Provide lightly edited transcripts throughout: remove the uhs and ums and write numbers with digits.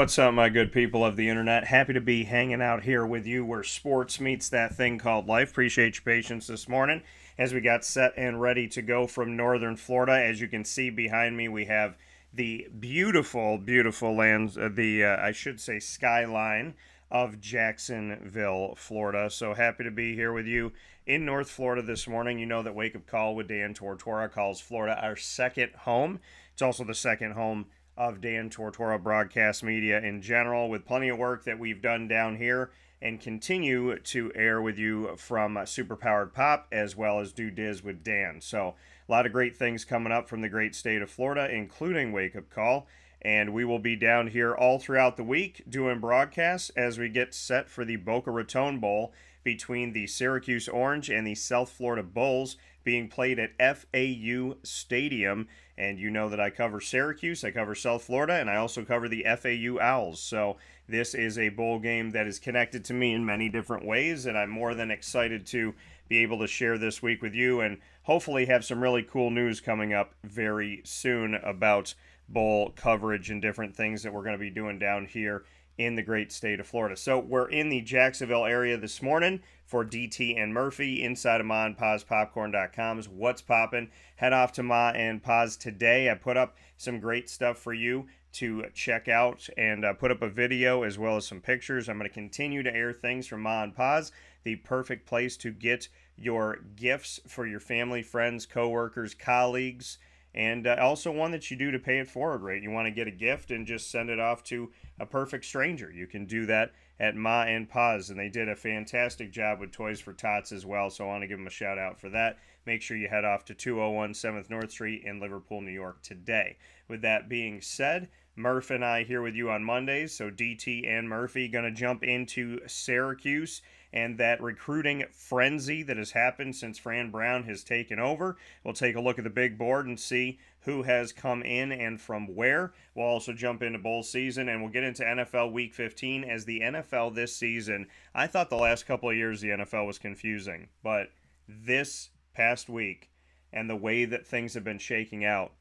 What's up, my good people of the internet? Happy to be hanging out here with you where sports meets that thing called life. Appreciate your patience this morning as we got set and ready to go from northern Florida. As you can see behind me, we have the beautiful, beautiful lands, I should say skyline of Jacksonville, Florida. So happy to be here with you in North Florida this morning. You know that Wake Up Call with Dan Tortora calls Florida our second home. It's also the second home of Dan Tortora broadcast media in general, with plenty of work that we've done down here and continue to air with you from Superpowered Pop as well as Do Diz with Dan. So a lot of great things coming up from the great state of Florida, including Wake Up Call. And we will be down here all throughout the week doing broadcasts as we get set for the Boca Raton Bowl between the Syracuse Orange and the South Florida Bulls being played at FAU Stadium. And you know that I cover Syracuse, I cover South Florida, and I also cover the FAU Owls. So this is a bowl game that is connected to me in many different ways, and I'm more than excited to be able to share this week with you and hopefully have some really cool news coming up very soon about bowl coverage and different things that we're going to be doing down here in the great state of Florida. So we're in the Jacksonville area this morning for DT and Murphy inside of Ma and Pa's Popcorn.com's What's Poppin'. Head off to Ma and Pa's today. I put up some great stuff for you to check out and put up a video as well as some pictures. I'm going to continue to air things from Ma and Pa's, the perfect place to get your gifts for your family, friends, coworkers, colleagues, and also one that you do to pay it forward rate. You want to get a gift and just send it off to a perfect stranger. You can do that at Ma and Pa's, and they did a fantastic job with Toys for Tots as well, so I want to give them a shout out for that. Make sure you head off to 201 7th North Street in Liverpool, New York today. With that being said, Murf and I here with you on Mondays, so DT and Murphy going to jump into Syracuse and that recruiting frenzy that has happened since Fran Brown has taken over. We'll take a look at the big board and see who has come in and from where. We'll also jump into bowl season, and we'll get into NFL Week 15 as the NFL this season. I thought the last couple of years the NFL was confusing, but this past week and the way that things have been shaking out,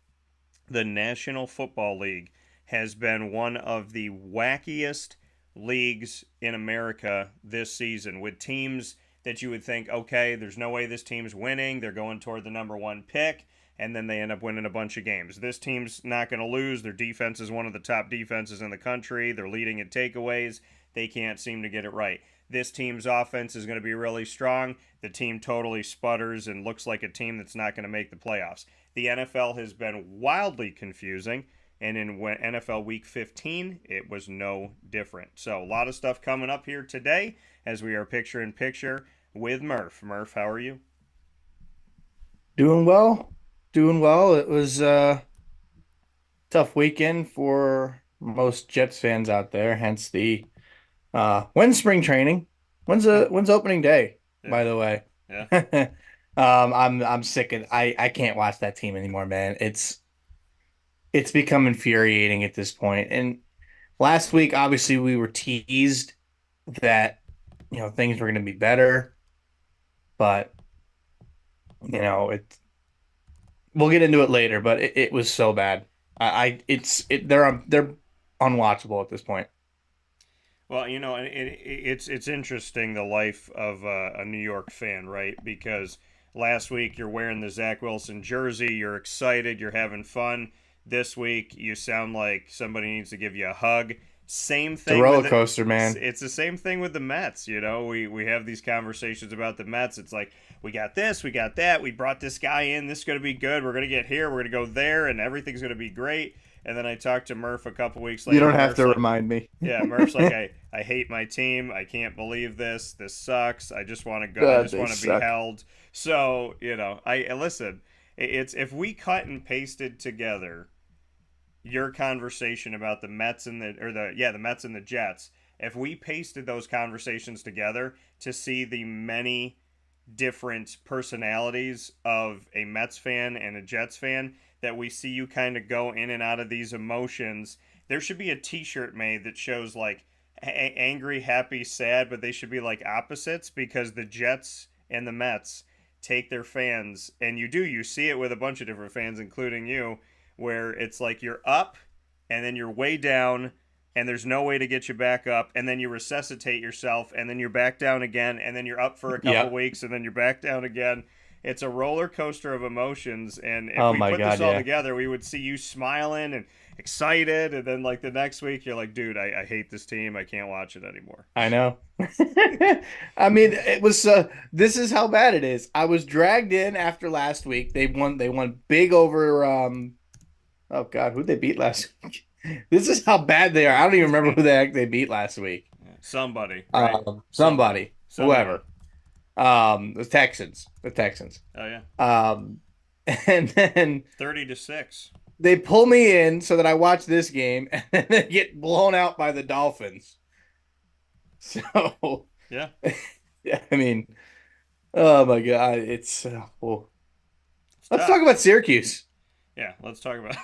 the National Football League has been one of the wackiest leagues in America this season, with teams that you would think, okay, there's no way this team's winning. They're going toward the number one pick, and then they end up winning a bunch of games. This team's not going to lose. Their defense is one of the top defenses in the country. They're leading at takeaways. They can't seem to get it right. This team's offense is going to be really strong. The team totally sputters and looks like a team that's not going to make the playoffs. The NFL has been wildly confusing, and in NFL Week 15, it was no different. So a lot of stuff coming up here today as we are picture-in-picture with Murf. Murf, how are you? Doing well. Doing well. It was a tough weekend for most Jets fans out there, hence the when's spring training? When's opening day, Yeah, by the way? yeah. I'm sick of I can't watch that team anymore, man. It's become infuriating at this point. And last week, obviously, we were teased that things were going to be better, but it we'll get into it later, but it was so bad. They're unwatchable at this point. Well, it's interesting, the life of a New York fan, right? Because last week you're wearing the Zach Wilson jersey, you're excited, you're having fun. This week you sound like somebody needs to give you a hug. Same It's a thing with roller it. coaster, man. It's the same thing with the Mets. We have these conversations about the Mets. It's like, we got this, we got that, we brought this guy in, this is going to be good, we're going to get here, we're going to go there, and everything's going to be great. And then I talked to Murph a couple weeks You later. don't have Murph's to like, remind me. yeah, Murph's like, I hate my team. I can't believe this. This sucks. I just want to go. I God, just they want to be suck. held. So, I listen. It's if we cut and pasted together your conversation about the Mets and the Mets and the Jets. If we pasted those conversations together to see the many different personalities of a Mets fan and a Jets fan, that we see you kind of go in and out of these emotions. There should be a t-shirt made that shows like angry, happy, sad, but they should be like opposites, because the Jets and the Mets take their fans, and you see it with a bunch of different fans, including you, where it's like you're up and then you're way down, and there's no way to get you back up, and then you resuscitate yourself, and then you're back down again, and then you're up for a couple Yep. weeks, and then you're back down again. It's a roller coaster of emotions, and if Oh we my put this God, all yeah. together, we would see you smiling and excited, and then like the next week, you're like, dude, I hate this team. I can't watch it anymore. I know. I mean, it was this is how bad it is. I was dragged in after last week. They won big over oh God, who'd they beat last week? This is how bad they are. I don't even remember who the heck they beat last week. Somebody, right? Somebody, Somebody, someone. whoever. The Texans. The Texans. Oh yeah, Um and then 30-6. they pull me in so that I watch this game and then they get blown out by the Dolphins. So, Yeah, yeah, I mean, oh my God, it's well, it's let's talk tough. about Syracuse. Yeah, let's talk about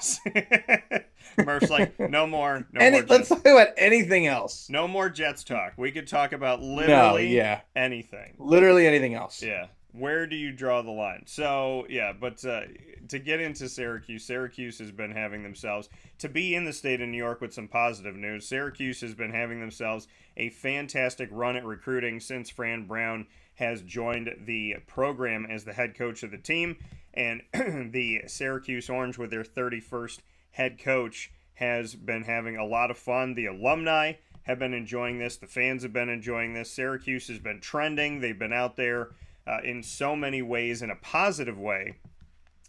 Murph's like, no more Let's Jets. talk about anything else. No more Jets talk. We could talk about No, literally yeah, anything. literally anything else. Yeah. Where do you draw the line? So, yeah, but to get into Syracuse, Syracuse has been having themselves, to be in the state of New York with some positive news, Syracuse has been having themselves a fantastic run at recruiting since Fran Brown has joined the program as the head coach of the team. And the Syracuse Orange, with their 31st head coach, has been having a lot of fun. The alumni have been enjoying this. The fans have been enjoying this. Syracuse has been trending. They've been out there in so many ways in a positive way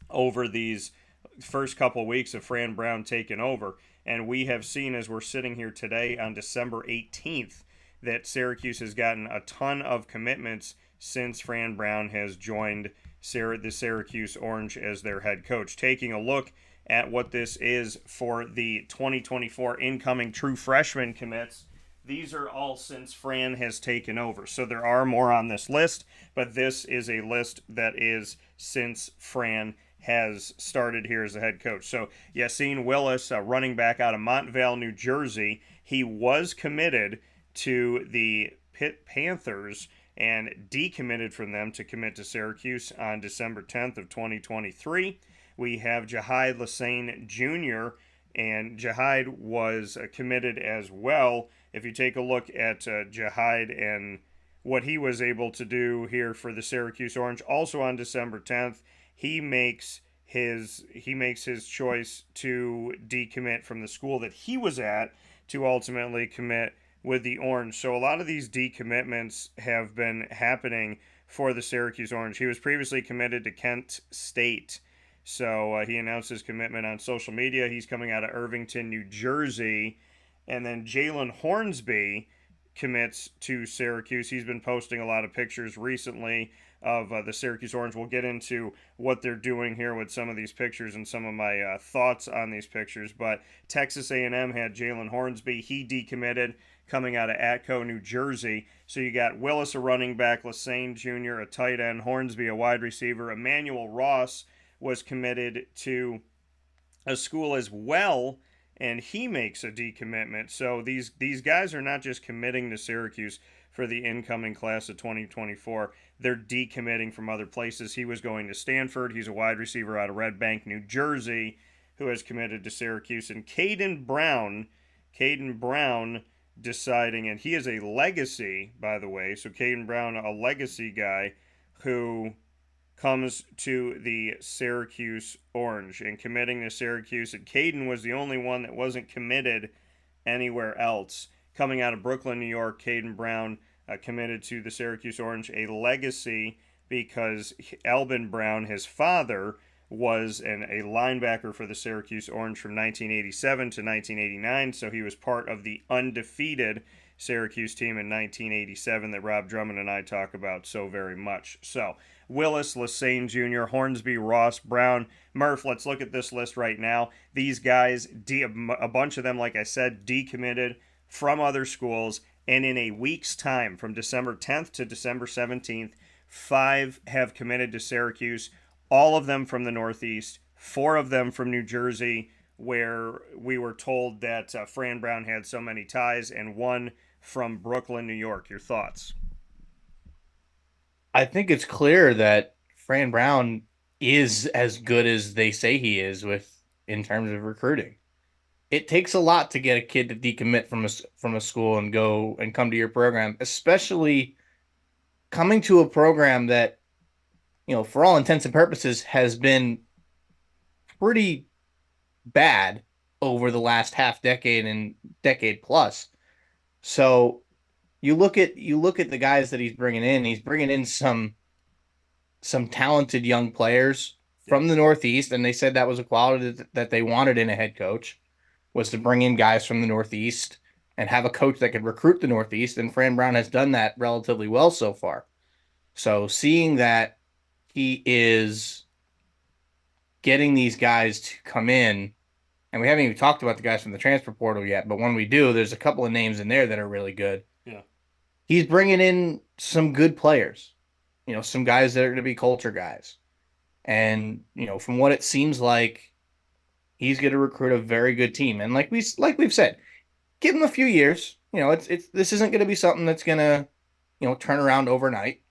over these first couple of weeks of Fran Brown taking over. And we have seen, as we're sitting here today on December 18th, that Syracuse has gotten a ton of commitments since Fran Brown has joined the Syracuse Orange as their head coach. Taking a look at what this is for the 2024 incoming true freshman commits, these are all since Fran has taken over. So there are more on this list, but this is a list that is since Fran has started here as a head coach. So Yassine Willis, a running back out of Montvale, New Jersey, he was committed to the Pitt Panthers and decommitted from them to commit to Syracuse on December 10th of 2023. We have Jahid Lassane Jr., and Jahid was committed as well. If you take a look at Jahid and what he was able to do here for the Syracuse Orange, also on December 10th, he makes his choice to decommit from the school that he was at to ultimately commit with the Orange. So a lot of these decommitments have been happening for the Syracuse Orange. He was previously committed to Kent State. So he announced his commitment on social media. He's coming out of Irvington, New Jersey. And then Jalen Hornsby commits to Syracuse. He's been posting a lot of pictures recently of the Syracuse Orange. We'll get into what they're doing here with some of these pictures and some of my thoughts on these pictures. But Texas A&M had Jalen Hornsby. He decommitted coming out of Atco, New Jersey. So you got Willis, a running back, Lassane Jr., a tight end, Hornsby, a wide receiver. Emmanuel Ross was committed to a school as well, and he makes a decommitment. So these guys are not just committing to Syracuse for the incoming class of 2024. They're decommitting from other places. He was going to Stanford. He's a wide receiver out of Red Bank, New Jersey, who has committed to Syracuse. And Caden Brown deciding, and he is a legacy, by the way. So Caden Brown, a legacy guy who comes to the Syracuse Orange and committing to Syracuse. And Caden was the only one that wasn't committed anywhere else. Coming out of Brooklyn, New York, Caden Brown committed to the Syracuse Orange, a legacy because Albin Brown, his father, was a linebacker for the Syracuse Orange from 1987 to 1989. So he was part of the undefeated Syracuse team in 1987 that Rob Drummond and I talk about so very much. So Willis, Lassane Jr., Hornsby, Ross, Brown, Murf. Let's look at this list right now. These guys, a bunch of them, like I said, decommitted from other schools. And in a week's time, from December 10th to December 17th, 5 have committed to Syracuse, all of them from the Northeast, 4 of them from New Jersey, where we were told that Fran Brown had so many ties, and 1 from Brooklyn, New York. Your thoughts? I think it's clear that Fran Brown is as good as they say he is with in terms of recruiting. it takes a lot to get a kid to decommit from a school and go and come to your program, especially coming to a program that, for all intents and purposes has been pretty bad over the last half decade and decade plus. So you look at the guys that he's bringing in. He's bringing in some talented young players Yeah. from the Northeast, and they said that was a quality that they wanted in a head coach, was to bring in guys from the Northeast and have a coach that could recruit the Northeast. And Fran Brown has done that relatively well so far. So seeing that he is getting these guys to come in, and we haven't even talked about the guys from the transfer portal yet, but when we do, there's a couple of names in there that are really good. Yeah. He's bringing in some good players, some guys that are going to be culture guys. And, from what it seems like, he's going to recruit a very good team. And like we've said, give him a few years. It's this isn't going to be something that's going to, turn around overnight.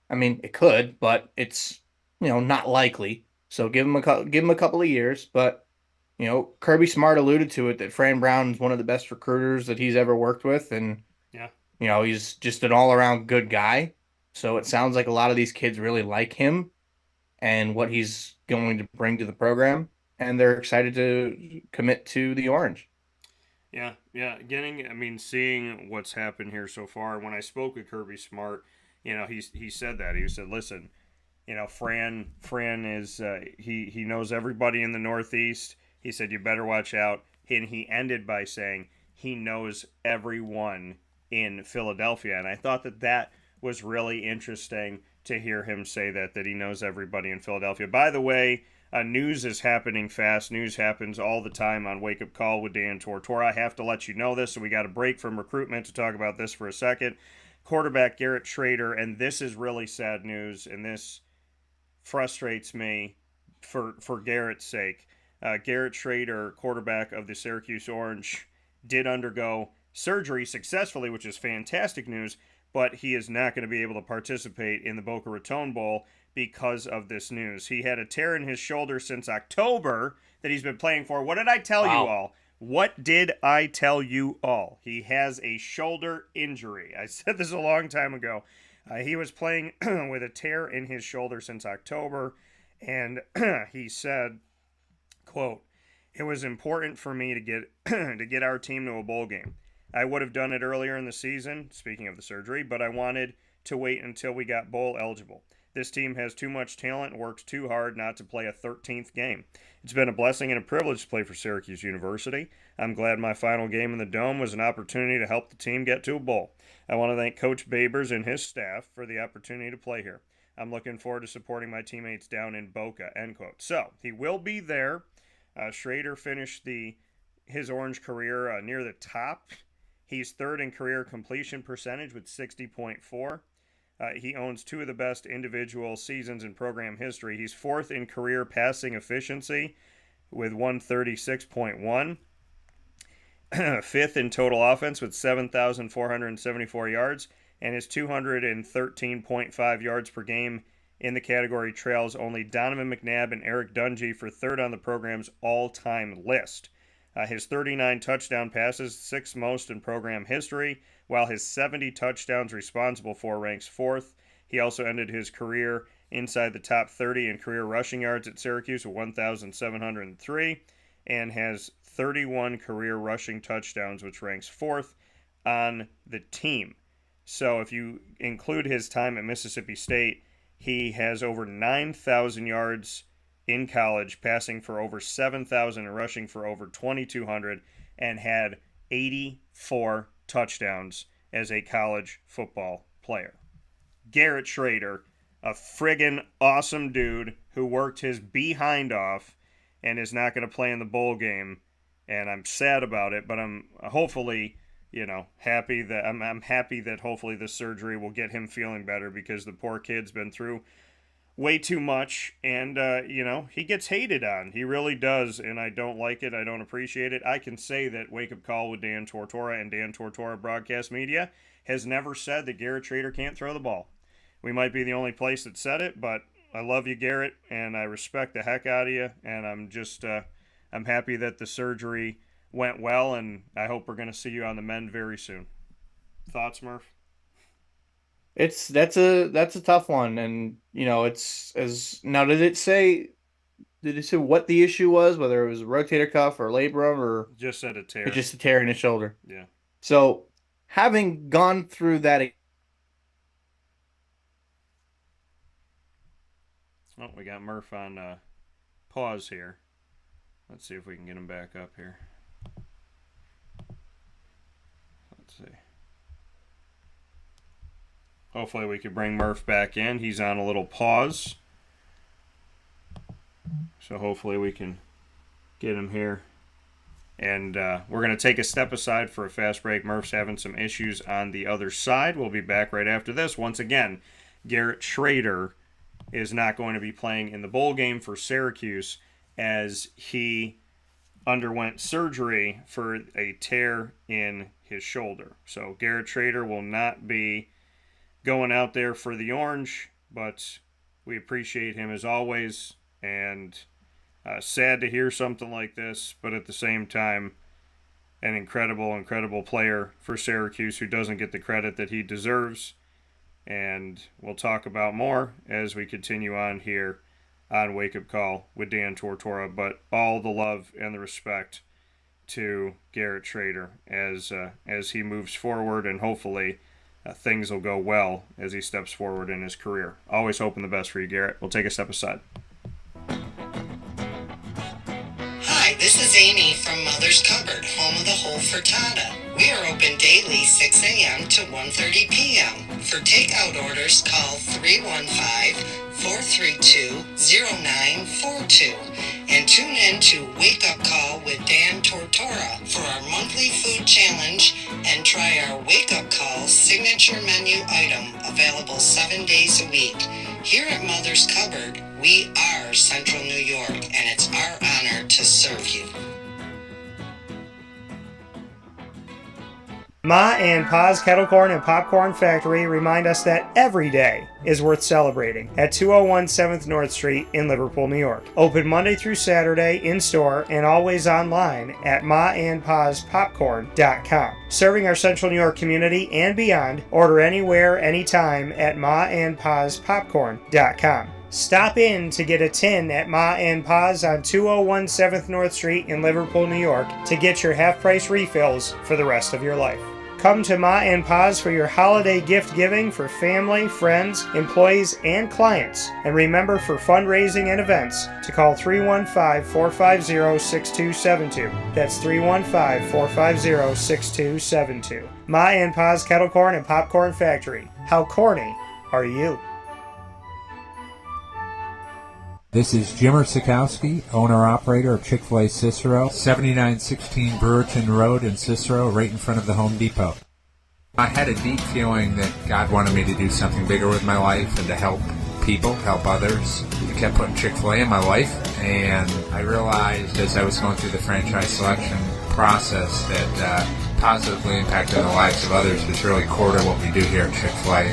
I mean, it could, but it's, not likely. So give him a couple of years, but Kirby Smart alluded to it that Fran Brown is one of the best recruiters that he's ever worked with, and Yeah. he's just an all-around good guy. So it sounds like a lot of these kids really like him and what he's going to bring to the program, and they're excited to commit to the Orange. Yeah, yeah. I mean, seeing what's happened here so far. When I spoke with Kirby Smart, he said that he said, "Listen, Fran is he knows everybody in the Northeast." He said, "You better watch out." And he ended by saying he knows everyone in Philadelphia, and I thought that was really interesting to hear him say that he knows everybody in Philadelphia. By the way, news is happening fast. News happens all the time on Wake Up Call with Dan Tortora. I have to let you know this, so we got a break from recruitment to talk about this for a second. Quarterback Garrett Shrader, and this is really sad news, and this frustrates me for Garrett's sake. Garrett Shrader, quarterback of the Syracuse Orange, did undergo surgery successfully, which is fantastic news, but he is not going to be able to participate in the Boca Raton Bowl because of this news. He had a tear in his shoulder since October that he's been playing for. What did I tell you Wow. all? What did I tell you all? He has a shoulder injury. I said this a long time ago. He was playing with a tear in his shoulder since October, and he said, quote, "It was important for me to get to get our team to a bowl game. I would have done it earlier in the season, speaking of the surgery, but I wanted to wait until we got bowl eligible. This team has too much talent and works too hard not to play a 13th game. It's been a blessing and a privilege to play for Syracuse University. I'm glad my final game in the Dome was an opportunity to help the team get to a bowl. I want to thank Coach Babers and his staff for the opportunity to play here. I'm looking forward to supporting my teammates down in Boca," end quote. So he will be there. Shrader finished his Orange career near the top. He's third in career completion percentage with 60.4. He owns two of the best individual seasons in program history. He's fourth in career passing efficiency with 136.1. Fifth in total offense with 7,474 yards, and his 213.5 yards per game in the category trails only Donovan McNabb and Eric Dungy for third on the program's all-time list. His 39 touchdown passes, sixth most in program history, while his 70 touchdowns responsible for ranks fourth. He also ended his career inside the top 30 in career rushing yards at Syracuse with 1,703 and has 31 career rushing touchdowns, which ranks fourth on the team. So if you include his time at Mississippi State, he has over 9,000 yards in college, passing for over 7,000 and rushing for over 2,200, and had 84 touchdowns as a college football player. Garrett Shrader, a friggin' awesome dude who worked his behind off and is not going to play in the bowl game, and I'm sad about it, but I'm hopefully, happy that I'm happy that hopefully this surgery will get him feeling better, because the poor kid's been through way too much, and he gets hated on. He really does, and I don't like it. I don't appreciate it. I can say that Wake Up Call with Dan Tortora and Dan Tortora Broadcast Media has never said that Garrett Shrader can't throw the ball. We might be the only place that said it, but I love you, Garrett, and I respect the heck out of you, and I'm just I'm happy that the surgery went well, and I hope we're going to see you on the mend very soon. Thoughts, Murph? That's a tough one, and it's as now. Did it say what the issue was, whether it was a rotator cuff or labrum or Just said a tear. just a tear in his shoulder? Yeah. So, having gone through that. Oh, we got Murph on pause here. Let's see if we can get him back up here. Let's see. Hopefully we could bring Murph back in. He's on a little pause. So hopefully we can get him here. And we're going to take a step aside for a fast break. Murph's having some issues on the other side. We'll be back right after this. Once again, Garrett Shrader is not going to be playing in the bowl game for Syracuse as he underwent surgery for a tear in his shoulder. So Garrett Shrader will not be going out there for the orange, but we appreciate him as always, and sad to hear something like this, but at the same time, an incredible player for Syracuse who doesn't get the credit that he deserves. And we'll talk about more as we continue on here on Wake Up Call with Dan Tortora, but all the love and the respect to Garrett Shrader as he moves forward, and hopefully things will go well as he steps forward in his career. Always hoping the best for you, Garrett. We'll take a step aside. Hi, this is Amy from Mother's Cupboard, home of the whole frittata. We are open daily 6 a.m. to 1:30 p.m. For takeout orders, call 315-432-0942. And tune in to Wake Up Call with Dan Tortora for our monthly food challenge, and try our Wake Up Call signature menu item, available 7 days a week. Here at Mother's Cupboard, we are Central New York, and it's our honor to serve you. Ma and Pa's Kettle Corn and Popcorn Factory remind us that every day is worth celebrating at 201 7th North Street in Liverpool, New York. Open Monday through Saturday in-store and always online at maandpaspopcorn.com. Serving our Central New York community and beyond, order anywhere, anytime at maandpaspopcorn.com. Stop in to get a tin at Ma and Pa's on 201 7th North Street in Liverpool, New York to get your half-price refills for the rest of your life. Come to Ma and Pa's for your holiday gift giving for family, friends, employees, and clients. And remember, for fundraising and events, to call 315-450-6272. That's 315-450-6272. Ma and Pa's Kettle Corn and Popcorn Factory. How corny are you? This is Jimmer Sikowski, owner-operator of Chick-fil-A Cicero, 7916 Brewerton Road in Cicero, right in front of the Home Depot. I had a deep feeling that God wanted me to do something bigger with my life and to help people, help others. I kept putting Chick-fil-A in my life, and I realized as I was going through the franchise selection process that positively impacting the lives of others was really core to what we do here at Chick-fil-A.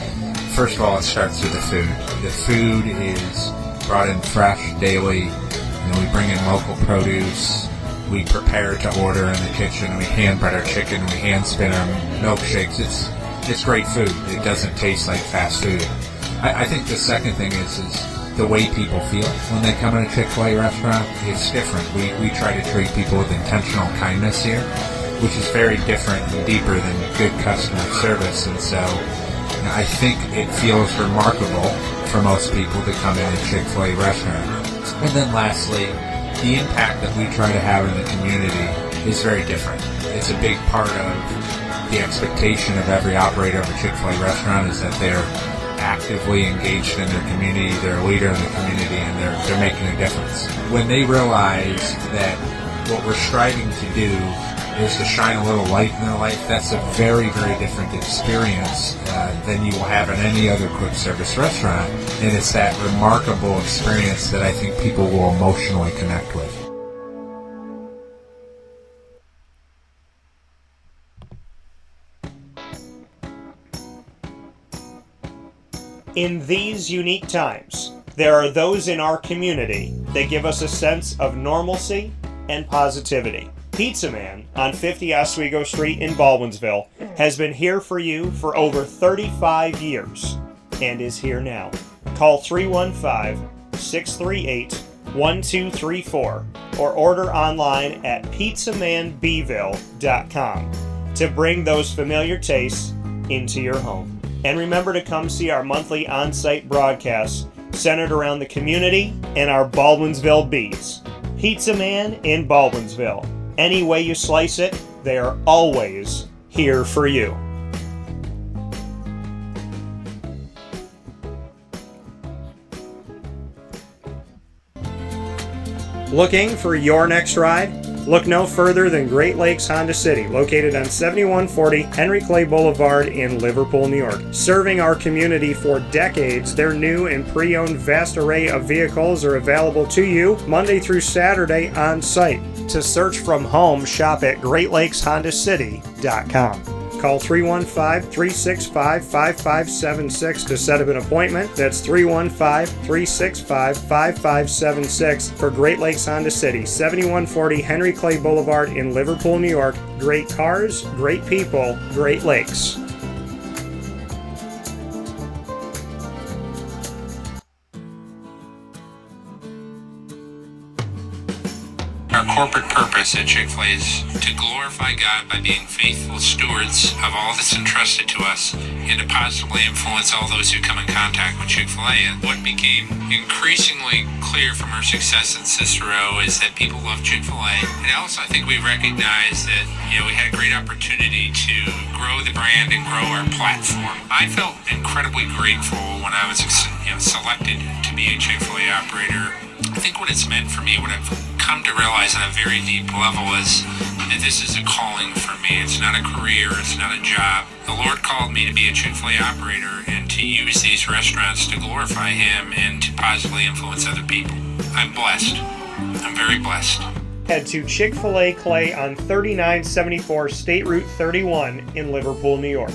First of all, it starts with the food. The food is brought in fresh daily. We bring in local produce. We prepare to order in the kitchen. We hand bread our chicken. We hand spin our milkshakes. It's great food. It doesn't taste like fast food. I think the second thing is the way people feel when they come in a Chick-fil-A restaurant. It's different. We try to treat people with intentional kindness here, which is very different and deeper than good customer service. And so I think it feels remarkable for most people to come in a Chick-fil-A restaurant. And then lastly, the impact that we try to have in the community is very different. It's a big part of the expectation of every operator of a Chick-fil-A restaurant is that they're actively engaged in their community, they're a leader in the community, and they're making a difference. When they realize that what we're striving to do is to shine a little light in their life, that's a very, very different experience than you will have in any other quick service restaurant. And it's that remarkable experience that I think people will emotionally connect with. In these unique times, there are those in our community that give us a sense of normalcy and positivity. Pizza Man on 50 Oswego Street in Baldwinsville has been here for you for over 35 years and is here now. Call 315-638-1234 or order online at pizzamanbville.com to bring those familiar tastes into your home. And remember to come see our monthly on-site broadcasts centered around the community and our Baldwinsville Bees. Pizza Man in Baldwinsville. Any way you slice it, they are always here for you. Looking for your next ride? Look no further than Great Lakes Honda City, located on 7140 Henry Clay Boulevard in Liverpool, New York. Serving our community for decades, their new and pre-owned vast array of vehicles are available to you Monday through Saturday on site. To search from home, shop at GreatLakesHondaCity.com. Call 315-365-5576 to set up an appointment. That's 315-365-5576 for Great Lakes Honda City, 7140 Henry Clay Boulevard in Liverpool, New York. Great cars, great people, Great Lakes. Our corporate purpose at Chick-fil-A is to glorify God by being faithful stewards of all that's entrusted to us and to positively influence all those who come in contact with Chick-fil-A. And what became increasingly clear from our success in Cicero is that people love Chick-fil-A. And also I think we recognize that we had a great opportunity to grow the brand and grow our platform. I felt incredibly grateful when I was selected to be a Chick-fil-A operator. I think what it's meant for me, what I've come to realize on a very deep level is that this is a calling for me. It's not a career, it's not a job. The Lord called me to be a Chick-fil-A operator and to use these restaurants to glorify Him and to positively influence other people. I'm blessed. I'm very blessed. Head to Chick-fil-A Clay on 3974 State Route 31 in Liverpool, New York.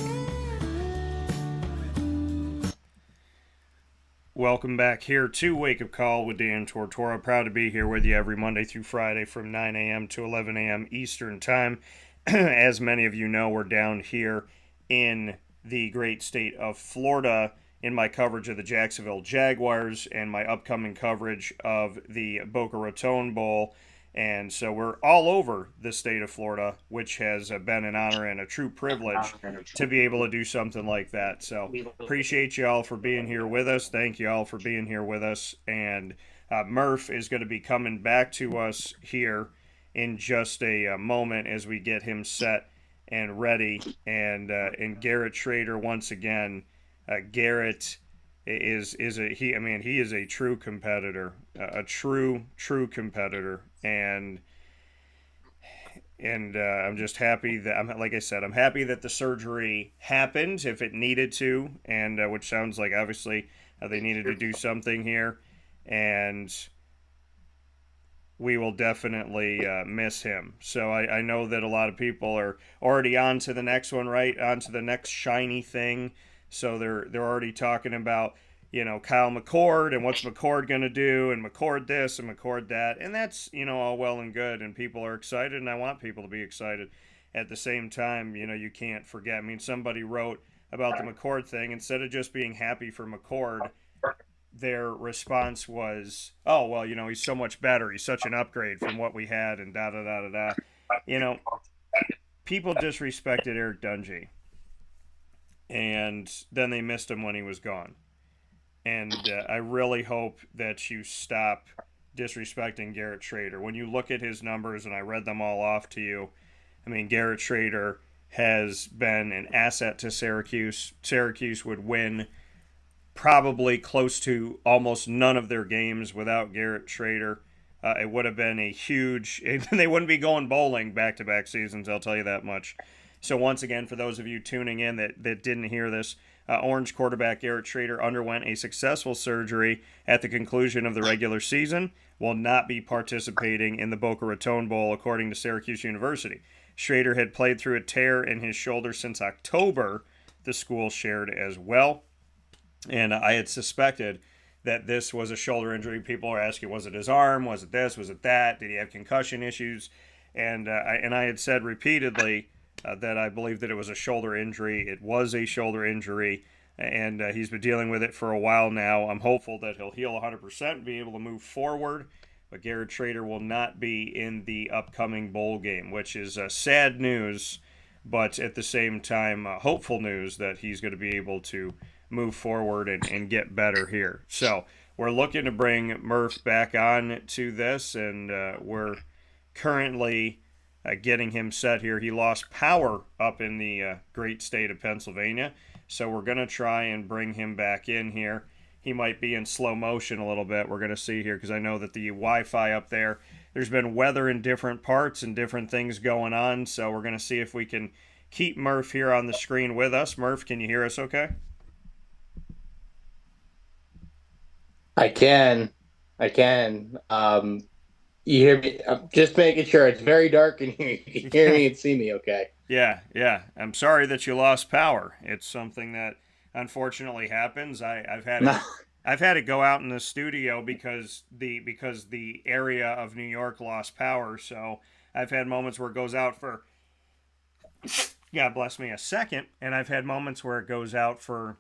Welcome back here to Wake Up Call with Dan Tortora. Proud to be here with you every Monday through Friday from 9 a.m. to 11 a.m. Eastern Time. As many of you know, we're down here in the great state of Florida in my coverage of the Jacksonville Jaguars and my upcoming coverage of the Boca Raton Bowl. And so we're all over the state of Florida, which has been an honor and a true privilege to be able to do something like that. So appreciate you all for being here with us. Thank you all for being here with us. And Murf is going to be coming back to us here in just a moment as we get him set and ready. And Garrett Shrader once again. Garrett he is a true competitor, a true competitor, and I'm just happy that I'm happy that the surgery happened if it needed to, and which sounds like obviously they needed to do something here, and we will definitely miss him. So I know that a lot of people are already on to the next one, right? On to the next shiny thing. So they're already talking about, Kyle McCord and what's McCord going to do and McCord this and McCord that. And that's, all well and good. And people are excited, and I want people to be excited. At the same time, you can't forget. I mean, somebody wrote about the McCord thing. Instead of just being happy for McCord, their response was, oh, well, he's so much better. He's such an upgrade from what we had and da-da-da-da-da. People disrespected Eric Dungy. And then they missed him when he was gone. And I really hope that you stop disrespecting Garrett Shrader. When you look at his numbers, and I read them all off to you, I mean, Garrett Shrader has been an asset to Syracuse. Syracuse would win probably close to almost none of their games without Garrett Shrader. It would have been a huge... They wouldn't be going bowling back-to-back seasons, I'll tell you that much. So once again, for those of you tuning in that didn't hear this, Orange quarterback Garrett Shrader underwent a successful surgery at the conclusion of the regular season, will not be participating in the Boca Raton Bowl, according to Syracuse University. Shrader had played through a tear in his shoulder since October, the school shared as well. And I had suspected that this was a shoulder injury. People are asking, was it his arm? Was it this? Was it that? Did he have concussion issues? And I had said repeatedly that I believe that it was a shoulder injury. It was a shoulder injury, and he's been dealing with it for a while now. I'm hopeful that he'll heal 100% and be able to move forward. But Garrett Shrader will not be in the upcoming bowl game, which is sad news, but at the same time, hopeful news that he's going to be able to move forward and get better here. So we're looking to bring Murf back on to this, and we're currently getting him set here. He lost power up in the great state of Pennsylvania, so we're going to try and bring him back in here. He might be in slow motion a little bit. We're going to see here because I know that the Wi-Fi up there, there's been weather in different parts and different things going on, so we're going to see if we can keep Murf here on the screen with us. Murf, can you hear us okay? I can. You hear me? I'm just making sure. It's very dark in here. You can hear me and see me okay. Yeah. I'm sorry that you lost power. It's something that unfortunately happens. I've had it go out in the studio because the area of New York lost power. So I've had moments where it goes out for, God bless me, a second, and I've had moments where it goes out for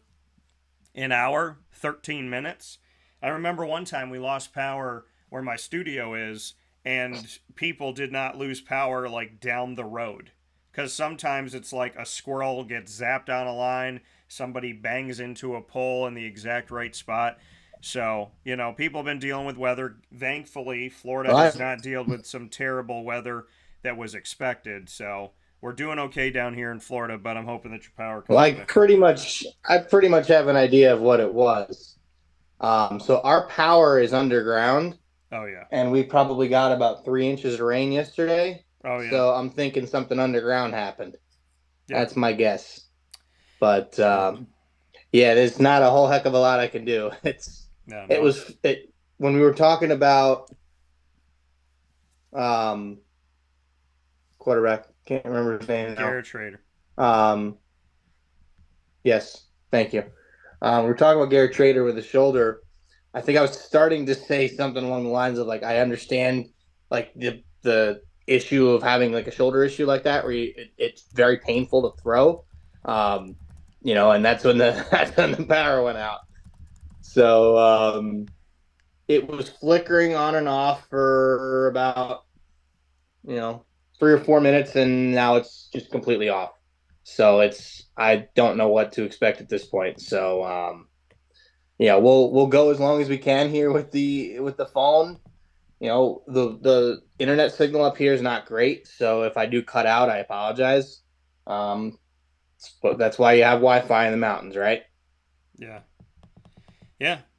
an hour, 13 minutes. I remember one time we lost power where my studio is, and people did not lose power like down the road. Because sometimes it's like a squirrel gets zapped on a line, somebody bangs into a pole in the exact right spot. So, people have been dealing with weather. Thankfully, Florida has not dealt with some terrible weather that was expected. So we're doing okay down here in Florida, but I'm hoping that your power comes back. I pretty much have an idea of what it was. So our power is underground. Oh, yeah. And we probably got about 3 inches of rain yesterday. Oh, yeah. So I'm thinking something underground happened. Yeah. That's my guess. But, there's not a whole heck of a lot I can do. When we were talking about quarterback, can't remember his name now. Garrett Shrader. Yes, thank you. We were talking about Garrett Shrader with the shoulder. I think I was starting to say something along the lines of, like, I understand, like, the issue of having, like, a shoulder issue like that where it's very painful to throw, and that's when the power went out. So it was flickering on and off for about 3 or 4 minutes, and now it's just completely off. So I don't know what to expect at this point. So we'll go as long as we can here with the phone. The internet signal up here is not great, so if I do cut out, I apologize. But that's why you have Wi-Fi in the mountains, right? Yeah.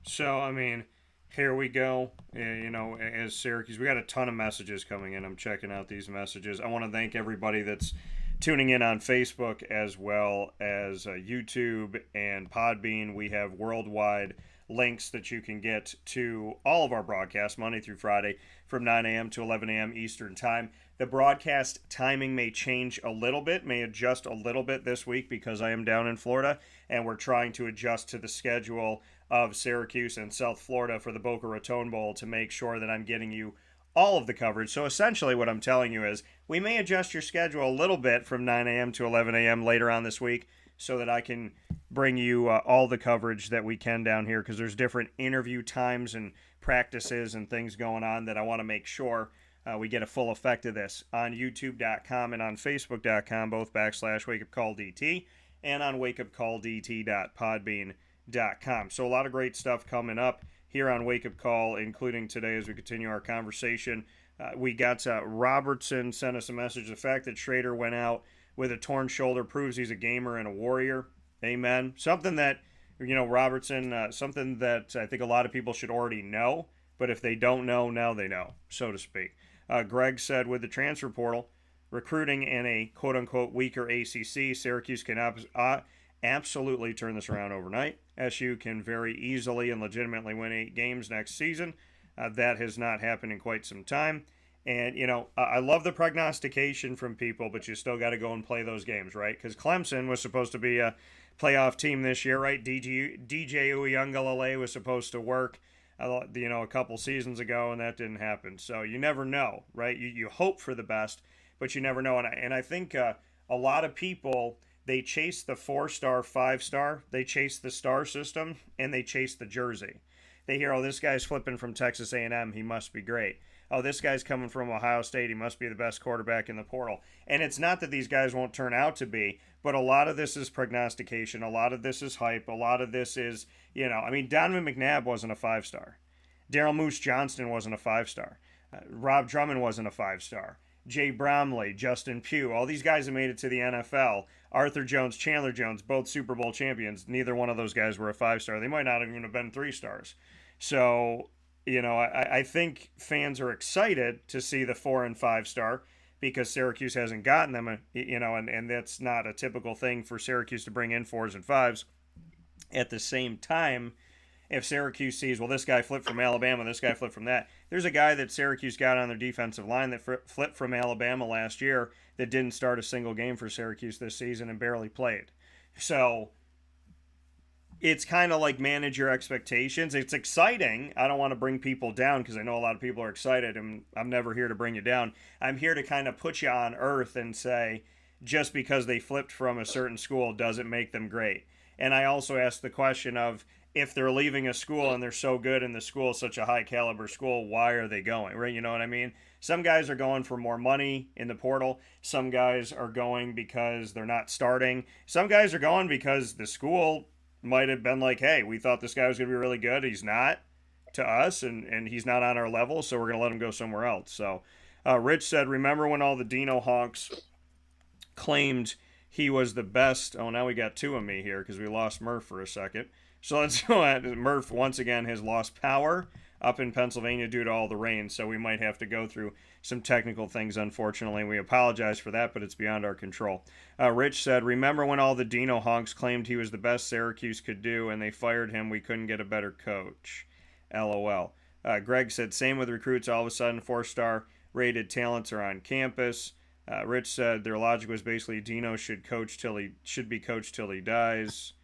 So I mean, here we go. As Syracuse, we got a ton of messages coming in. I'm checking out these messages. I want to thank everybody that's tuning in on Facebook as well as YouTube and Podbean. We have worldwide links that you can get to all of our broadcasts Monday through Friday from 9 a.m. to 11 a.m. Eastern Time. The broadcast timing may change a little bit, may adjust a little bit this week because I am down in Florida and we're trying to adjust to the schedule of Syracuse and South Florida for the Boca Raton Bowl to make sure that I'm getting you all of the coverage. So essentially what I'm telling you is we may adjust your schedule a little bit from 9 a.m. to 11 a.m. later on this week so that I can bring you all the coverage that we can down here because there's different interview times and practices and things going on that I want to make sure we get a full effect of this on youtube.com and on facebook.com, both /wakeupcalldt and on wakeupcalldt.podbean.com. So a lot of great stuff coming up here on Wake Up Call, including today as we continue our conversation. We got Robertson sent us a message. The fact that Shrader went out with a torn shoulder proves he's a gamer and a warrior. Amen. Something that, Robertson, something that I think a lot of people should already know, but if they don't know, now they know, so to speak. Greg said, with the transfer portal, recruiting in a quote-unquote weaker ACC, Syracuse can absolutely turn this around overnight. SU can very easily and legitimately win 8 games next season. That has not happened in quite some time. And, I love the prognostication from people, but you still got to go and play those games, right? Because Clemson was supposed to be a playoff team this year, right? DJ Uyunglele was supposed to work. a couple seasons ago, and that didn't happen. So you never know, right? You hope for the best, but you never know. And I think a lot of people, they chase the 4-star, 5-star, they chase the star system, and they chase the jersey. They hear, oh, this guy's flipping from Texas A&M, he must be great. Oh, this guy's coming from Ohio State, he must be the best quarterback in the portal. And it's not that these guys won't turn out to be, but a lot of this is prognostication, a lot of this is hype, a lot of this is, Donovan McNabb wasn't a 5-star. Daryl Moose Johnston wasn't a 5-star. Rob Drummond wasn't a 5-star. Jay Bromley, Justin Pugh, all these guys have made it to the NFL. Arthur Jones, Chandler Jones, both Super Bowl champions. Neither one of those guys were a 5-star. They might not even have been 3 stars. So, I think fans are excited to see the 4 and 5-star because Syracuse hasn't gotten them, and that's not a typical thing for Syracuse to bring in 4s and 5s. At the same time, if Syracuse sees, well, this guy flipped from Alabama, this guy flipped from that. There's a guy that Syracuse got on their defensive line that flipped from Alabama last year that didn't start a single game for Syracuse this season and barely played. So it's kind of like manage your expectations. It's exciting. I don't want to bring people down because I know a lot of people are excited, and I'm never here to bring you down. I'm here to kind of put you on earth and say, just because they flipped from a certain school doesn't make them great. And I also ask the question of, if they're leaving a school and they're so good and the school is such a high caliber school, why are they going? Right? You know what I mean? Some guys are going for more money in the portal. Some guys are going because they're not starting. Some guys are going because the school might have been like, hey, we thought this guy was going to be really good. He's not to us, and he's not on our level, so we're going to let him go somewhere else. So Rich said, remember when all the Dino honks claimed he was the best? Oh, now we got 2 of me here because we lost Murf for a second. So let's go at Murf once again has lost power up in Pennsylvania due to all the rain, so we might have to go through some technical things, unfortunately. We apologize for that, but it's beyond our control. Rich said, remember when all the Dino honks claimed he was the best Syracuse could do and they fired him? We couldn't get a better coach. LOL. Greg said, same with recruits. All of a sudden, 4-star rated talents are on campus. Rich said their logic was basically Dino should be coached till he dies.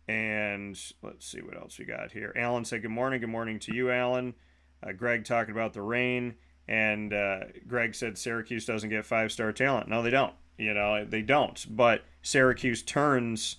And let's see what else we got here. Alan said, good morning. Good morning to you, Alan. Greg talking about the rain. And Greg said Syracuse doesn't get 5-star talent. No, they don't. They don't. But Syracuse turns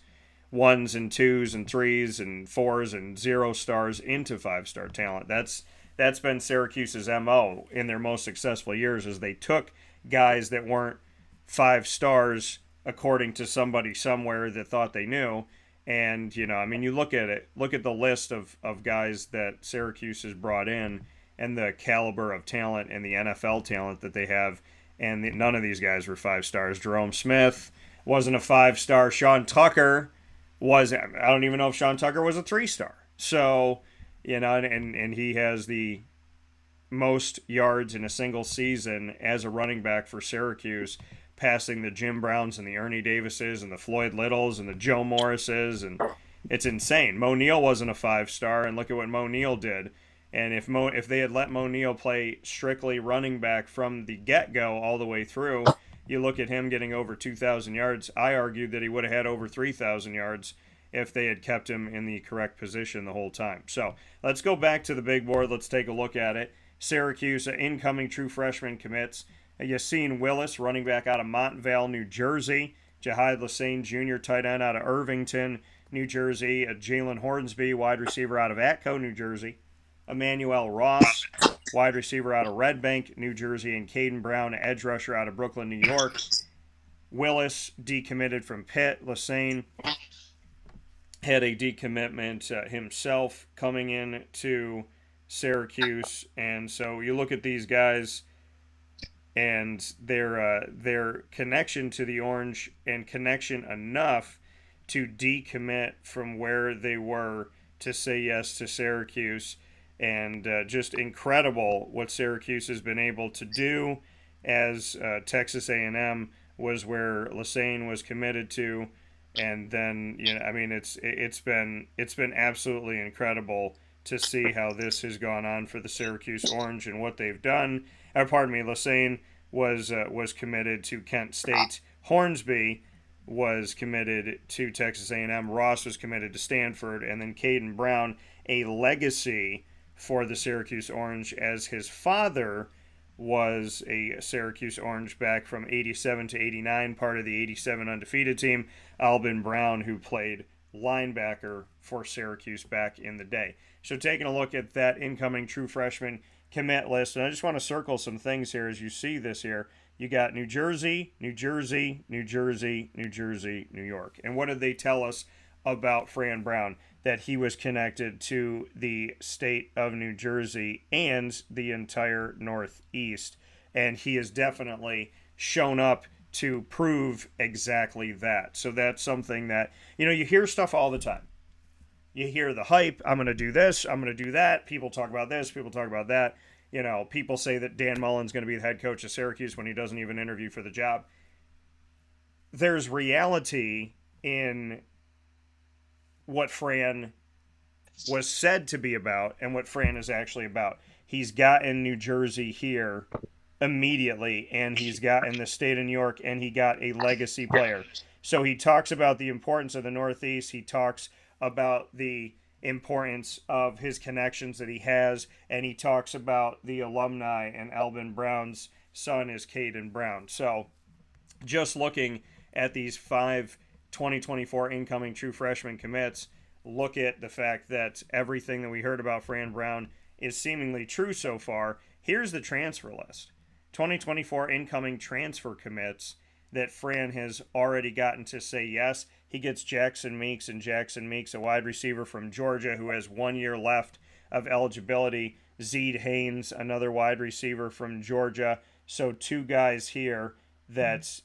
1s and 2s and 3s and 4s and 0 stars into 5-star talent. That's been Syracuse's MO in their most successful years, is they took guys that weren't 5 stars according to somebody somewhere that thought they knew. And, you look at it, look at the list of guys that Syracuse has brought in and the caliber of talent and the NFL talent that they have. And none of these guys were 5 stars. Jerome Smith wasn't a 5-star. Sean Tucker I don't even know if Sean Tucker was a 3-star. So, and he has the most yards in a single season as a running back for Syracuse, passing the Jim Browns and the Ernie Davises and the Floyd Littles and the Joe Morrises, and it's insane. Mo Neal wasn't a 5-star, and look at what Mo Neal did. And if they had let Mo Neal play strictly running back from the get-go all the way through, you look at him getting over 2,000 yards. I argued that he would have had over 3,000 yards if they had kept him in the correct position the whole time. So let's go back to the big board. Let's take a look at it. Syracuse, incoming true freshman commits. Yassine Willis, running back out of Montvale, New Jersey. Jahid Lassane Jr., tight end out of Irvington, New Jersey. Jalen Hornsby, wide receiver out of Atco, New Jersey. Emmanuel Ross, wide receiver out of Red Bank, New Jersey. And Caden Brown, edge rusher out of Brooklyn, New York. Willis, decommitted from Pitt. Lassane had a decommitment himself coming in to Syracuse. And so you look at these guys and their connection to the Orange and connection enough to decommit from where they were to say yes to Syracuse. And just incredible what Syracuse has been able to do, as Texas A&M was where Lassane was committed to. And then, it's been absolutely incredible to see how this has gone on for the Syracuse Orange and what they've done. Lassane was committed to Kent State. Hornsby was committed to Texas A&M. Ross was committed to Stanford. And then Caden Brown a legacy for the Syracuse Orange, as his father was a Syracuse Orange back from 87 to 89, part of the 87 undefeated team, Albin Brown, who played linebacker for Syracuse back in the day. So taking a look at that incoming true freshman commit list, and I just want to circle some things here as you see this here. You got New Jersey, New Jersey, New Jersey, New Jersey, New York. And what did they tell us about Fran Brown? That he was connected to the state of New Jersey and the entire Northeast. And he has definitely shown up to prove exactly that. So that's something that, you hear stuff all the time. You hear the hype, I'm going to do this, I'm going to do that. People talk about this, people talk about that. People say that Dan Mullen's going to be the head coach of Syracuse when he doesn't even interview for the job. There's reality in what Fran was said to be about and what Fran is actually about. He's gotten New Jersey here immediately, and he's gotten the state of New York, and he got a legacy player. So he talks about the importance of the Northeast. He talks about the importance of his connections that he has, and he talks about the alumni, and Albin Brown's son is Caden Brown. So just looking at these 5 2024 incoming true freshman commits, look at the fact that everything that we heard about Fran Brown is seemingly true so far. Here's the transfer list. 2024 incoming transfer commits that Fran has already gotten to say yes. He gets Jackson Meeks, and Jackson Meeks, a wide receiver from Georgia who has 1 year left of eligibility. Zeed Haynes, another wide receiver from Georgia. So 2 guys here that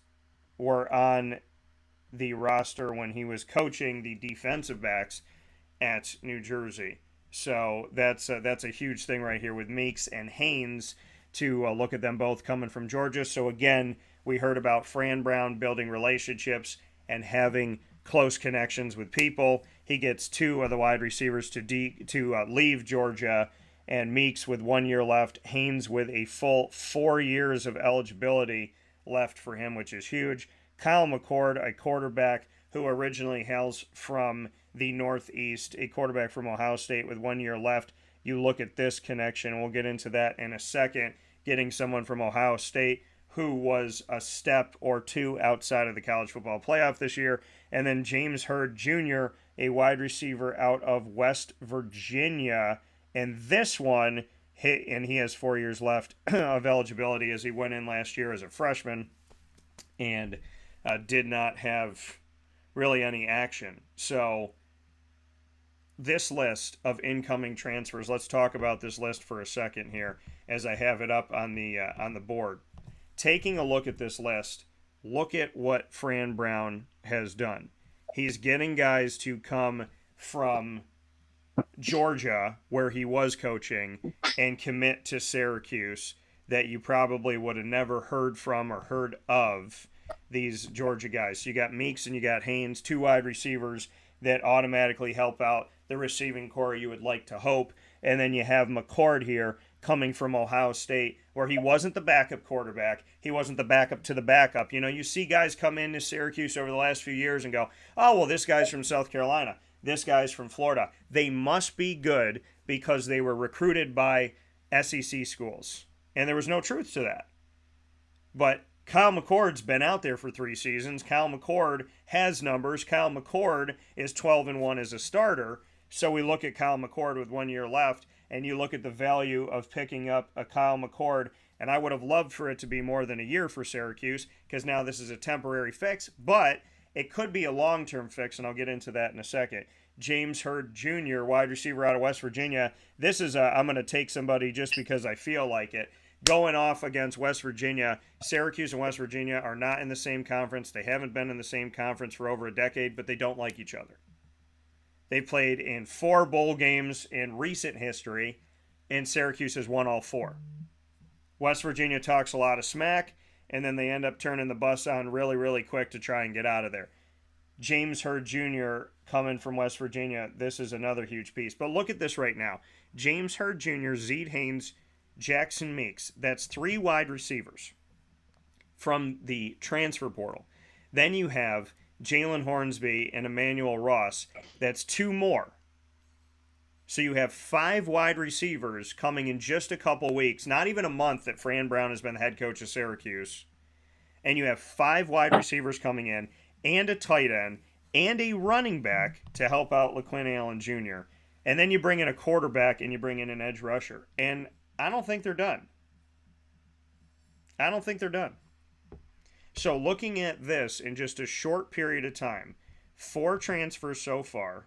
were on the roster when he was coaching the defensive backs at New Jersey. So that's a huge thing right here with Meeks and Haynes to look at them both coming from Georgia. So again, we heard about Fran Brown building relationships and having close connections with people. He gets 2 of the wide receivers to leave Georgia, and Meeks with 1 year left, Haynes with a full 4 years of eligibility left for him, which is huge. Kyle McCord, a quarterback who originally hails from the Northeast, a quarterback from Ohio State with 1 year left. You look at this connection, we'll get into that in a second, getting someone from Ohio State who was a step or 2 outside of the college football playoff this year. And then James Hurd Jr., a wide receiver out of West Virginia. And this one, and he has 4 years left of eligibility as he went in last year as a freshman and did not have really any action. So this list of incoming transfers, let's talk about this list for a second here as I have it up on the board. Taking a look at this list, look at what Fran Brown has done. He's getting guys to come from Georgia, where he was coaching, and commit to Syracuse that you probably would have never heard from or heard of, these Georgia guys. So you got Meeks and you got Haynes, 2 wide receivers that automatically help out the receiving core, you would like to hope. And then you have McCord here coming from Ohio State, where he wasn't the backup quarterback. He wasn't the backup to the backup. You see guys come into Syracuse over the last few years and go, oh, well, this guy's from South Carolina. This guy's from Florida. They must be good because they were recruited by SEC schools. And there was no truth to that. But Kyle McCord's been out there for 3 seasons. Kyle McCord has numbers. Kyle McCord is 12-1 as a starter. So we look at Kyle McCord with 1 year left, and you look at the value of picking up a Kyle McCord, and I would have loved for it to be more than a year for Syracuse, because now this is a temporary fix, but it could be a long-term fix, and I'll get into that in a second. James Hurd Jr., wide receiver out of West Virginia. This is I'm going to take somebody just because I feel like it. Going off against West Virginia. Syracuse and West Virginia are not in the same conference. They haven't been in the same conference for over a decade, but they don't like each other. They played in 4 bowl games in recent history, and Syracuse has won all 4. West Virginia talks a lot of smack, and then they end up turning the bus on really, really quick to try and get out of there. James Hurd Jr. coming from West Virginia, this is another huge piece. But look at this right now. James Hurd Jr., Zeed Haynes, Jackson Meeks. That's 3 wide receivers from the transfer portal. Then you have Jalen Hornsby and Emmanuel Ross. That's 2 more. So you have 5 wide receivers coming in just a couple weeks, not even a month that Fran Brown has been the head coach of Syracuse. And you have 5 wide receivers coming in, and a tight end, and a running back to help out LaQuinn Allen Jr. And then you bring in a quarterback and you bring in an edge rusher. And I don't think they're done. I don't think they're done. So looking at this in just a short period of time, 4 transfers so far,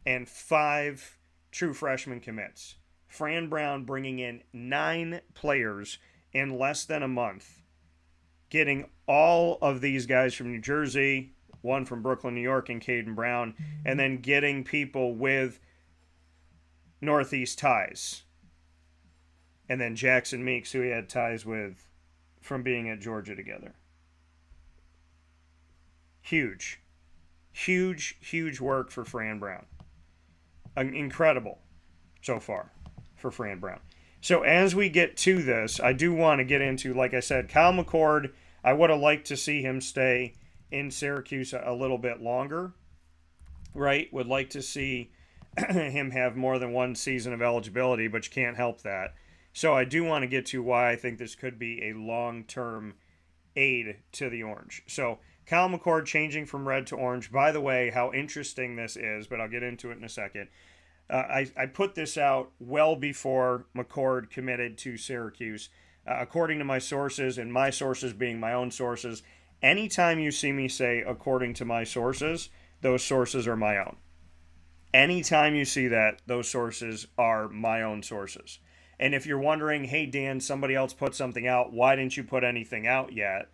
and 5 true freshman commits. Fran Brown bringing in 9 players in less than a month, getting all of these guys from New Jersey, one from Brooklyn, New York, and Caden Brown, and then getting people with Northeast ties. And then Jackson Meeks, who he had ties with from being at Georgia together. Huge. Huge, huge work for Fran Brown. Incredible so far for Fran Brown. So as we get to this, I do want to get into, like I said, Kyle McCord. I would have liked to see him stay in Syracuse a little bit longer, right? Would like to see him have more than one season of eligibility, but you can't help that. So I do want to get to why I think this could be a long-term aid to the Orange. So Kyle McCord changing from red to orange. By the way, how interesting this is, but I'll get into it in a second. I put this out well before McCord committed to Syracuse. According to my sources, and my sources being my own sources, anytime you see me say, according to my sources, those sources are my own. Anytime you see that, those sources are my own sources. And if you're wondering, hey, Dan, somebody else put something out, why didn't you put anything out yet?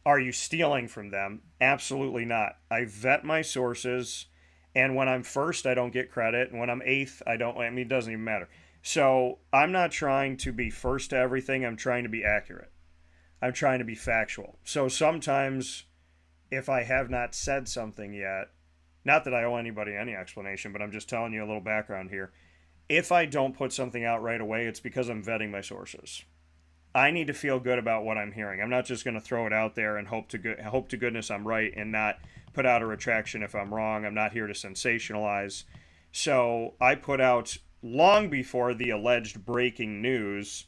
Are you stealing from them? Absolutely not. I vet my sources, and when I'm first, I don't get credit, and when I'm eighth, I don't. I mean, it doesn't even matter. So I'm not trying to be first to everything. I'm trying to be accurate. I'm trying to be factual. So sometimes, if I have not said something yet, not that I owe anybody any explanation, but I'm just telling you a little background here. If I don't put something out right away, it's because I'm vetting my sources. I need to feel good about what I'm hearing. I'm not just going to throw it out there and hope to goodness I'm right and not put out a retraction if I'm wrong. I'm not here to sensationalize. So I put out long before the alleged breaking news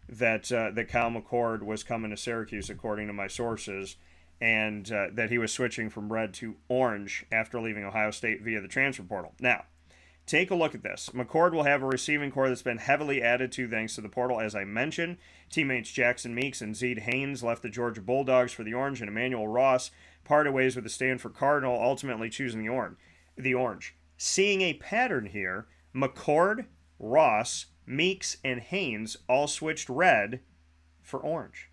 that Kyle McCord was coming to Syracuse, according to my sources, and that he was switching from red to orange after leaving Ohio State via the transfer portal. Now, take a look at this. McCord will have a receiving core that's been heavily added to thanks to the portal, as I mentioned. Teammates Jackson Meeks and Zeed Haynes left the Georgia Bulldogs for the Orange, and Emmanuel Ross parted ways with the Stanford Cardinal, ultimately choosing the Orange. Seeing a pattern here, McCord, Ross, Meeks, and Haynes all switched red for orange.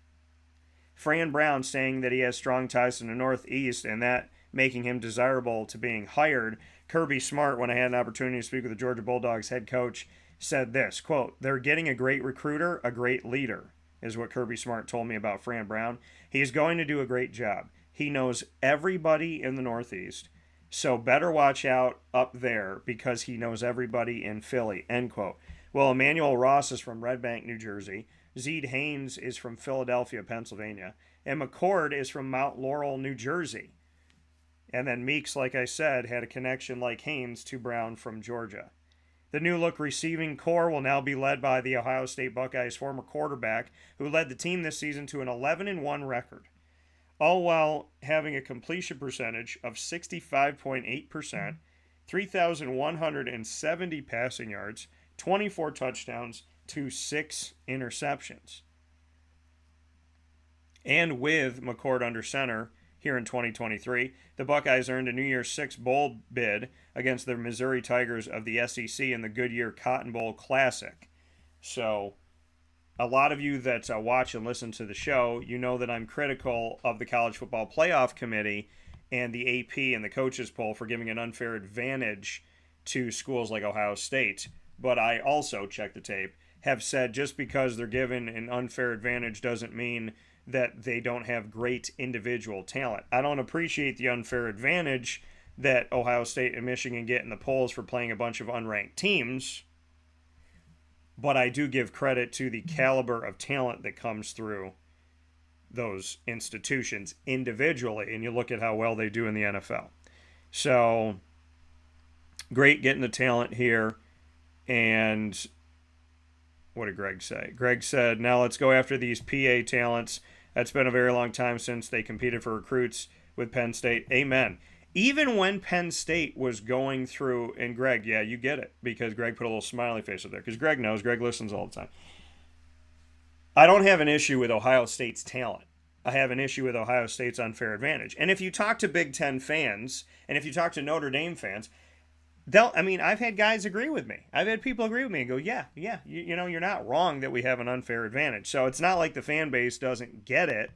Fran Brown saying that he has strong ties to the Northeast and that making him desirable to being hired. Kirby Smart, when I had an opportunity to speak with the Georgia Bulldogs head coach, said this, quote, "They're getting a great recruiter, a great leader," is what Kirby Smart told me about Fran Brown. He's going to do a great job. He knows everybody in the Northeast, so better watch out up there because he knows everybody in Philly, end quote. Well, Emmanuel Ross is from Red Bank, New Jersey. Zeed Haynes is from Philadelphia, Pennsylvania. And McCord is from Mount Laurel, New Jersey. And then Meeks, like I said, had a connection like Haynes to Brown from Georgia. The new look receiving core will now be led by the Ohio State Buckeyes former quarterback who led the team this season to an 11-1 record, all while having a completion percentage of 65.8%, 3,170 passing yards, 24 touchdowns to 6 interceptions. And with McCord under center here in 2023, the Buckeyes earned a New Year's Six bowl bid against the Missouri Tigers of the SEC in the Goodyear Cotton Bowl Classic. So a lot of you that watch and listen to the show, you know that I'm critical of the College Football Playoff Committee and the AP and the coaches poll for giving an unfair advantage to schools like Ohio State. But I also, check the tape, have said just because they're given an unfair advantage doesn't mean that they don't have great individual talent. I don't appreciate the unfair advantage that Ohio State and Michigan get in the polls for playing a bunch of unranked teams, but I do give credit to the caliber of talent that comes through those institutions individually, and you look at how well they do in the NFL. So great getting the talent here. And what did Greg say? Greg said, now let's go after these PA talents. That's been a very long time since they competed for recruits with Penn State. Amen. Even when Penn State was going through, and Greg, yeah, you get it, because Greg put a little smiley face up there, because Greg knows, Greg listens all the time. I don't have an issue with Ohio State's talent. I have an issue with Ohio State's unfair advantage. And if you talk to Big Ten fans, and if you talk to Notre Dame fans, I've had guys agree with me. I've had people agree with me and go, yeah, you know, you're not wrong that we have an unfair advantage. So it's not like the fan base doesn't get it.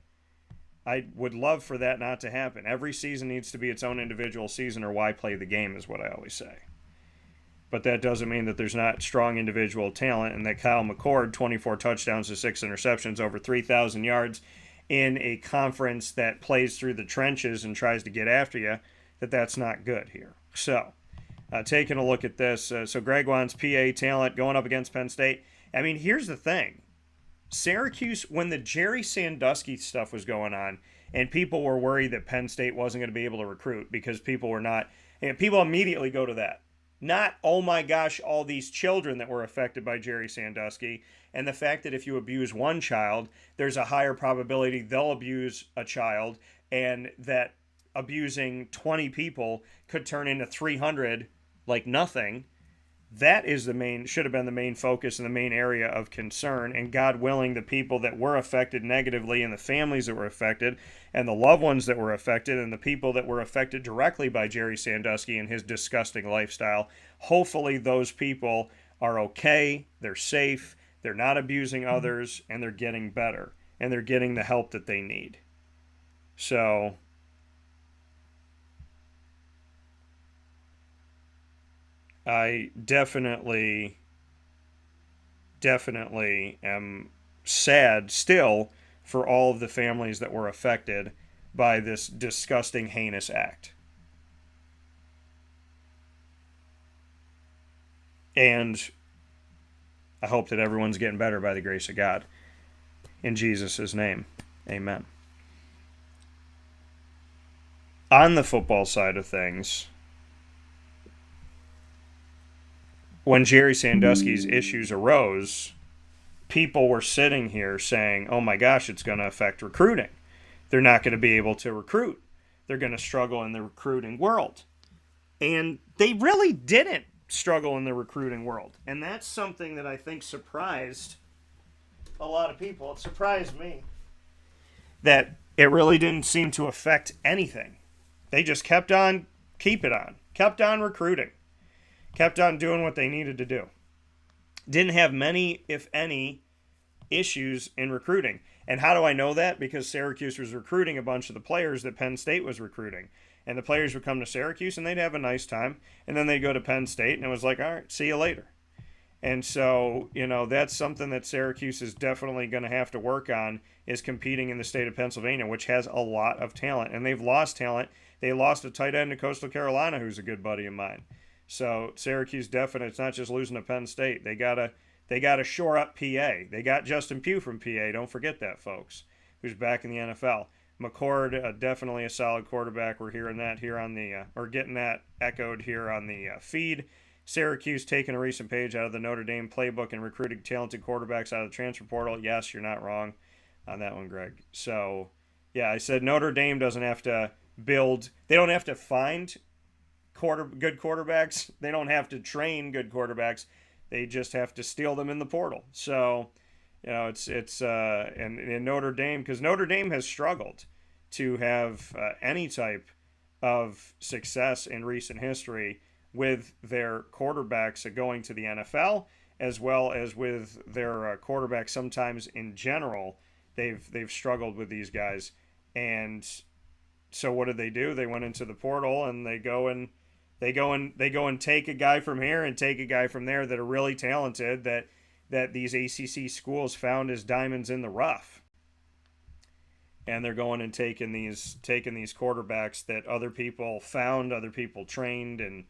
I would love for that not to happen. Every season needs to be its own individual season, or why play the game, is what I always say. But that doesn't mean that there's not strong individual talent, and that Kyle McCord, 24 touchdowns to 6 interceptions, over 3,000 yards in a conference that plays through the trenches and tries to get after you, that's not good here. So, taking a look at this, so Greg wants PA talent going up against Penn State. I mean, here's the thing. Syracuse, when the Jerry Sandusky stuff was going on, and people were worried that Penn State wasn't going to be able to recruit because people were not, and people immediately go to that. Not, oh my gosh, all these children that were affected by Jerry Sandusky, and the fact that if you abuse one child, there's a higher probability they'll abuse a child, and that abusing 20 people could turn into 300 like nothing. That is should have been the main focus and the main area of concern. And God willing, the people that were affected negatively, and the families that were affected, and the loved ones that were affected, and the people that were affected directly by Jerry Sandusky and his disgusting lifestyle, hopefully those people are okay, they're safe, they're not abusing others, and they're getting better, and they're getting the help that they need. So I definitely am sad still for all of the families that were affected by this disgusting, heinous act. And I hope that everyone's getting better by the grace of God. In Jesus' name, amen. On the football side of things, when Jerry Sandusky's issues arose, people were sitting here saying, oh my gosh, it's going to affect recruiting. They're not going to be able to recruit. They're going to struggle in the recruiting world. And they really didn't struggle in the recruiting world. And that's something that I think surprised a lot of people. It surprised me that it really didn't seem to affect anything. They just kept on kept on recruiting. Kept on doing what they needed to do. Didn't have many, if any, issues in recruiting. And how do I know that? Because Syracuse was recruiting a bunch of the players that Penn State was recruiting. And the players would come to Syracuse and they'd have a nice time. And then they'd go to Penn State and it was like, all right, see you later. And so, you know, that's something that Syracuse is definitely going to have to work on, is competing in the state of Pennsylvania, which has a lot of talent. And they've lost talent. They lost a tight end to Coastal Carolina who's a good buddy of mine. So Syracuse definitely, it's not just losing to Penn State. They gotta shore up PA. They got Justin Pugh from PA. Don't forget that, folks, who's back in the NFL. McCord, definitely a solid quarterback. We're hearing that here on the, or getting that echoed here on the feed. Syracuse taking a recent page out of the Notre Dame playbook and recruiting talented quarterbacks out of the transfer portal. Yes, you're not wrong on that one, Greg. So, yeah, I said Notre Dame doesn't have to build. They don't have to find good quarterbacks. They don't have to train good quarterbacks. They just have to steal them in the portal. So, you know, it's and Notre Dame, because Notre Dame has struggled to have any type of success in recent history with their quarterbacks going to the NFL, as well as with their quarterbacks sometimes in general. They've struggled with these guys. And so what did they do? They went into the portal and they go and take a guy from here and take a guy from there that are really talented, that these ACC schools found as diamonds in the rough. And they're going and taking these quarterbacks that other people found, other people trained, and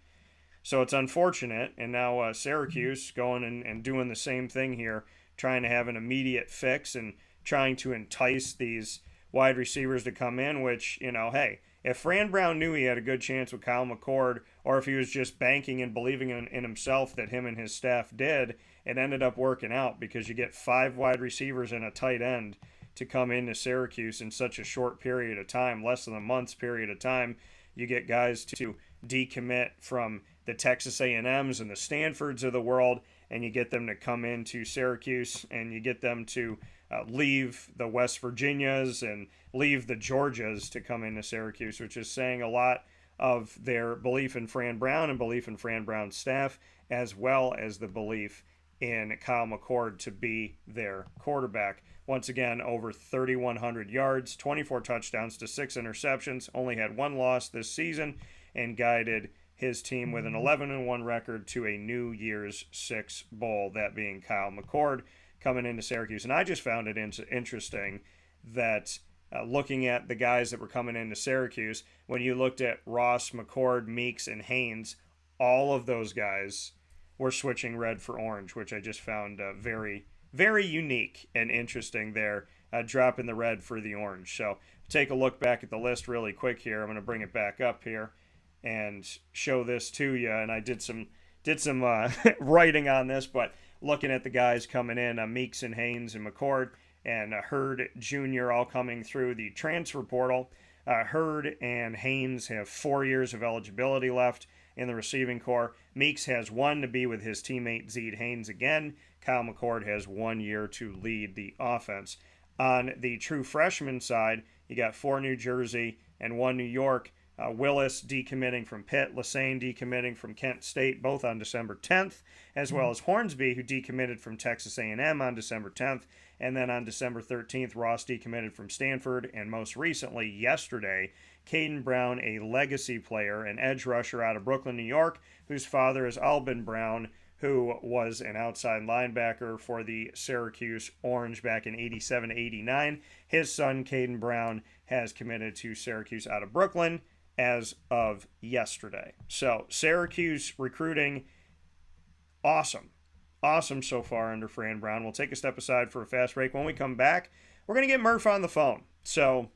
so it's unfortunate. And now Syracuse going and doing the same thing here, trying to have an immediate fix and trying to entice these wide receivers to come in, which, you know, hey, If Fran Brown knew he had a good chance with Kyle McCord, or if he was just banking and believing in himself that him and his staff did, it ended up working out because you get 5 wide receivers and a tight end to come into Syracuse in such a short period of time, less than a month's period of time. You get guys to decommit from the Texas A&Ms and the Stanfords of the world, and you get them to come into Syracuse, and you get them to leave the West Virginias and leave the Georgias to come into Syracuse, which is saying a lot of their belief in Fran Brown and belief in Fran Brown's staff, as well as the belief in Kyle McCord to be their quarterback. Once again, over 3,100 yards, 24 touchdowns to 6 interceptions, only had 1 loss this season, and guided his team with an 11-1 record to a New Year's Six bowl, that being Kyle McCord coming into Syracuse. And I just found it interesting that looking at the guys that were coming into Syracuse, when you looked at Ross, McCord, Meeks, and Haynes, all of those guys were switching red for orange, which I just found very, very unique and interesting there, dropping the red for the orange. So take a look back at the list really quick here. I'm going to bring it back up here and show this to you. And I did some writing on this, but looking at the guys coming in, Meeks and Haynes and McCord and Hurd Jr. all coming through the transfer portal. Hurd and Haynes have 4 years of eligibility left in the receiving corps. Meeks has 1 to be with his teammate Zeed Haynes again. Kyle McCord has 1 year to lead the offense. On the true freshman side, you got 4 New Jersey and 1 New York. Willis decommitting from Pitt, Lassane decommitting from Kent State, both on December 10th, as well as Hornsby, who decommitted from Texas A&M on December 10th, and then on December 13th, Ross decommitted from Stanford, and most recently, yesterday, Caden Brown, a legacy player, an edge rusher out of Brooklyn, New York, whose father is Albin Brown, who was an outside linebacker for the Syracuse Orange back in 87-89. His son, Caden Brown, has committed to Syracuse out of Brooklyn as of yesterday. So Syracuse recruiting, awesome so far under Fran Brown. We'll take a step aside for a fast break. When we come back, we're going to get Murf on the phone. So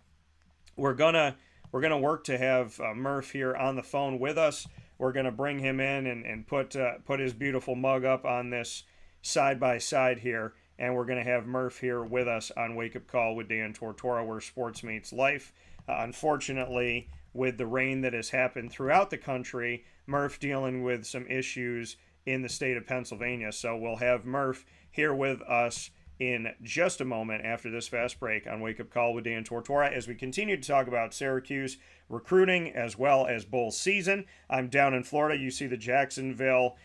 we're gonna work to have Murf here on the phone with us. We're going to bring him in and put his beautiful mug up on this side by side here, and we're going to have Murf here with us on Wake Up Call with Dan Tortora, where sports meets life. Unfortunately, with the rain that has happened throughout the country, Murf dealing with some issues in the state of Pennsylvania. So we'll have Murf here with us in just a moment after this fast break on Wake Up Call with Dan Tortora as we continue to talk about Syracuse recruiting as well as bowl season. I'm down in Florida. You see the Jacksonville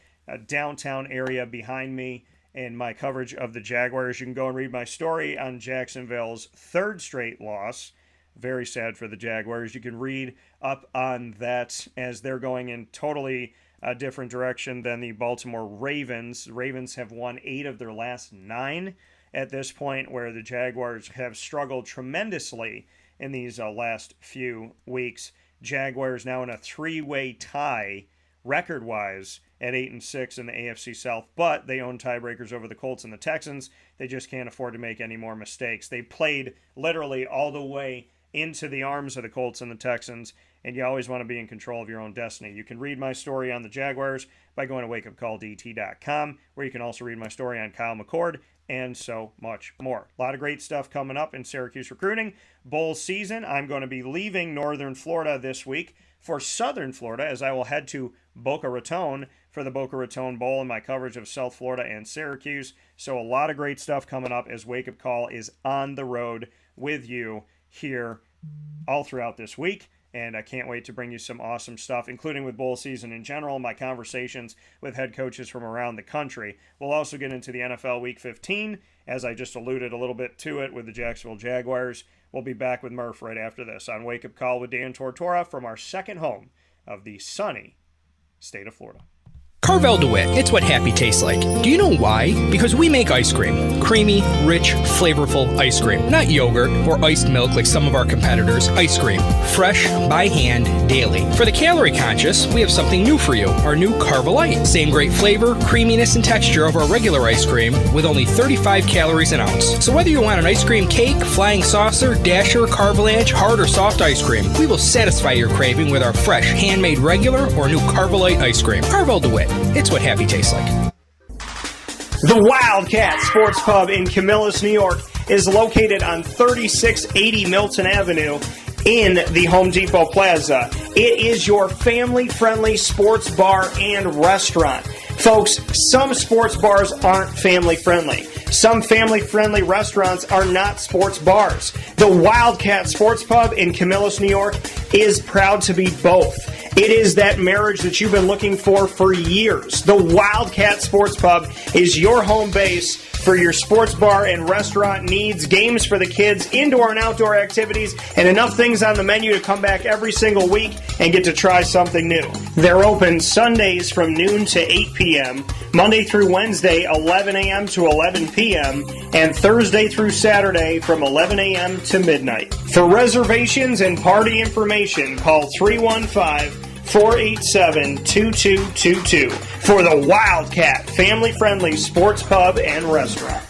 downtown area behind me and my coverage of the Jaguars. You can go and read my story on Jacksonville's 3rd straight loss. Very sad for the Jaguars. You can read up on that as they're going in totally a different direction than the Baltimore Ravens. The Ravens have won 8 of their last 9 at this point, where the Jaguars have struggled tremendously in these last few weeks. Jaguars now in a 3-way tie record-wise at 8-6 in the AFC South, but they own tiebreakers over the Colts and the Texans. They just can't afford to make any more mistakes. They played literally all the way into the arms of the Colts and the Texans, and you always want to be in control of your own destiny. You can read my story on the Jaguars by going to wakeupcalldt.com, where you can also read my story on Kyle McCord and so much more. A lot of great stuff coming up in Syracuse recruiting. Bowl season, I'm going to be leaving Northern Florida this week for Southern Florida, as I will head to Boca Raton for the Boca Raton Bowl and my coverage of South Florida and Syracuse. So a lot of great stuff coming up as Wake Up Call is on the road with you here all throughout this week. And I can't wait to bring you some awesome stuff, including with bowl season in general, my conversations with head coaches from around the country. We'll also get into the NFL Week 15, as I just alluded a little bit to it with the Jacksonville Jaguars. We'll be back with Murf right after this on Wake Up Call with Dan Tortora from our second home of the sunny state of Florida. Carvel DeWitt, it's what happy tastes like. Do you know why? Because we make ice cream. Creamy, rich, flavorful ice cream. Not yogurt or iced milk like some of our competitors. Ice cream. Fresh, by hand, daily. For the calorie conscious, we have something new for you. Our new Carvelite. Same great flavor, creaminess, and texture of our regular ice cream with only 35 calories an ounce. So whether you want an ice cream cake, flying saucer, dasher, carvalanche, hard or soft ice cream, we will satisfy your craving with our fresh, handmade regular or new Carvelite ice cream. Carvel DeWitt. It's what happy tastes like. The Wildcat Sports Pub in Camillus, New York is located on 3680 Milton Avenue in the Home Depot Plaza. It is your family-friendly sports bar and restaurant. Folks, some sports bars aren't family-friendly. Some family-friendly restaurants are not sports bars. The Wildcat Sports Pub in Camillus, New York is proud to be both. It is that marriage that you've been looking for years. The Wildcat Sports Pub is your home base for your sports bar and restaurant needs, games for the kids, indoor and outdoor activities, and enough things on the menu to come back every single week and get to try something new. They're open Sundays from noon to 8 p.m., Monday through Wednesday, 11 a.m. to 11 p.m., and Thursday through Saturday from 11 a.m. to midnight. For reservations and party information, call 315-487-2222 for the Wildcat family-friendly sports pub and restaurant.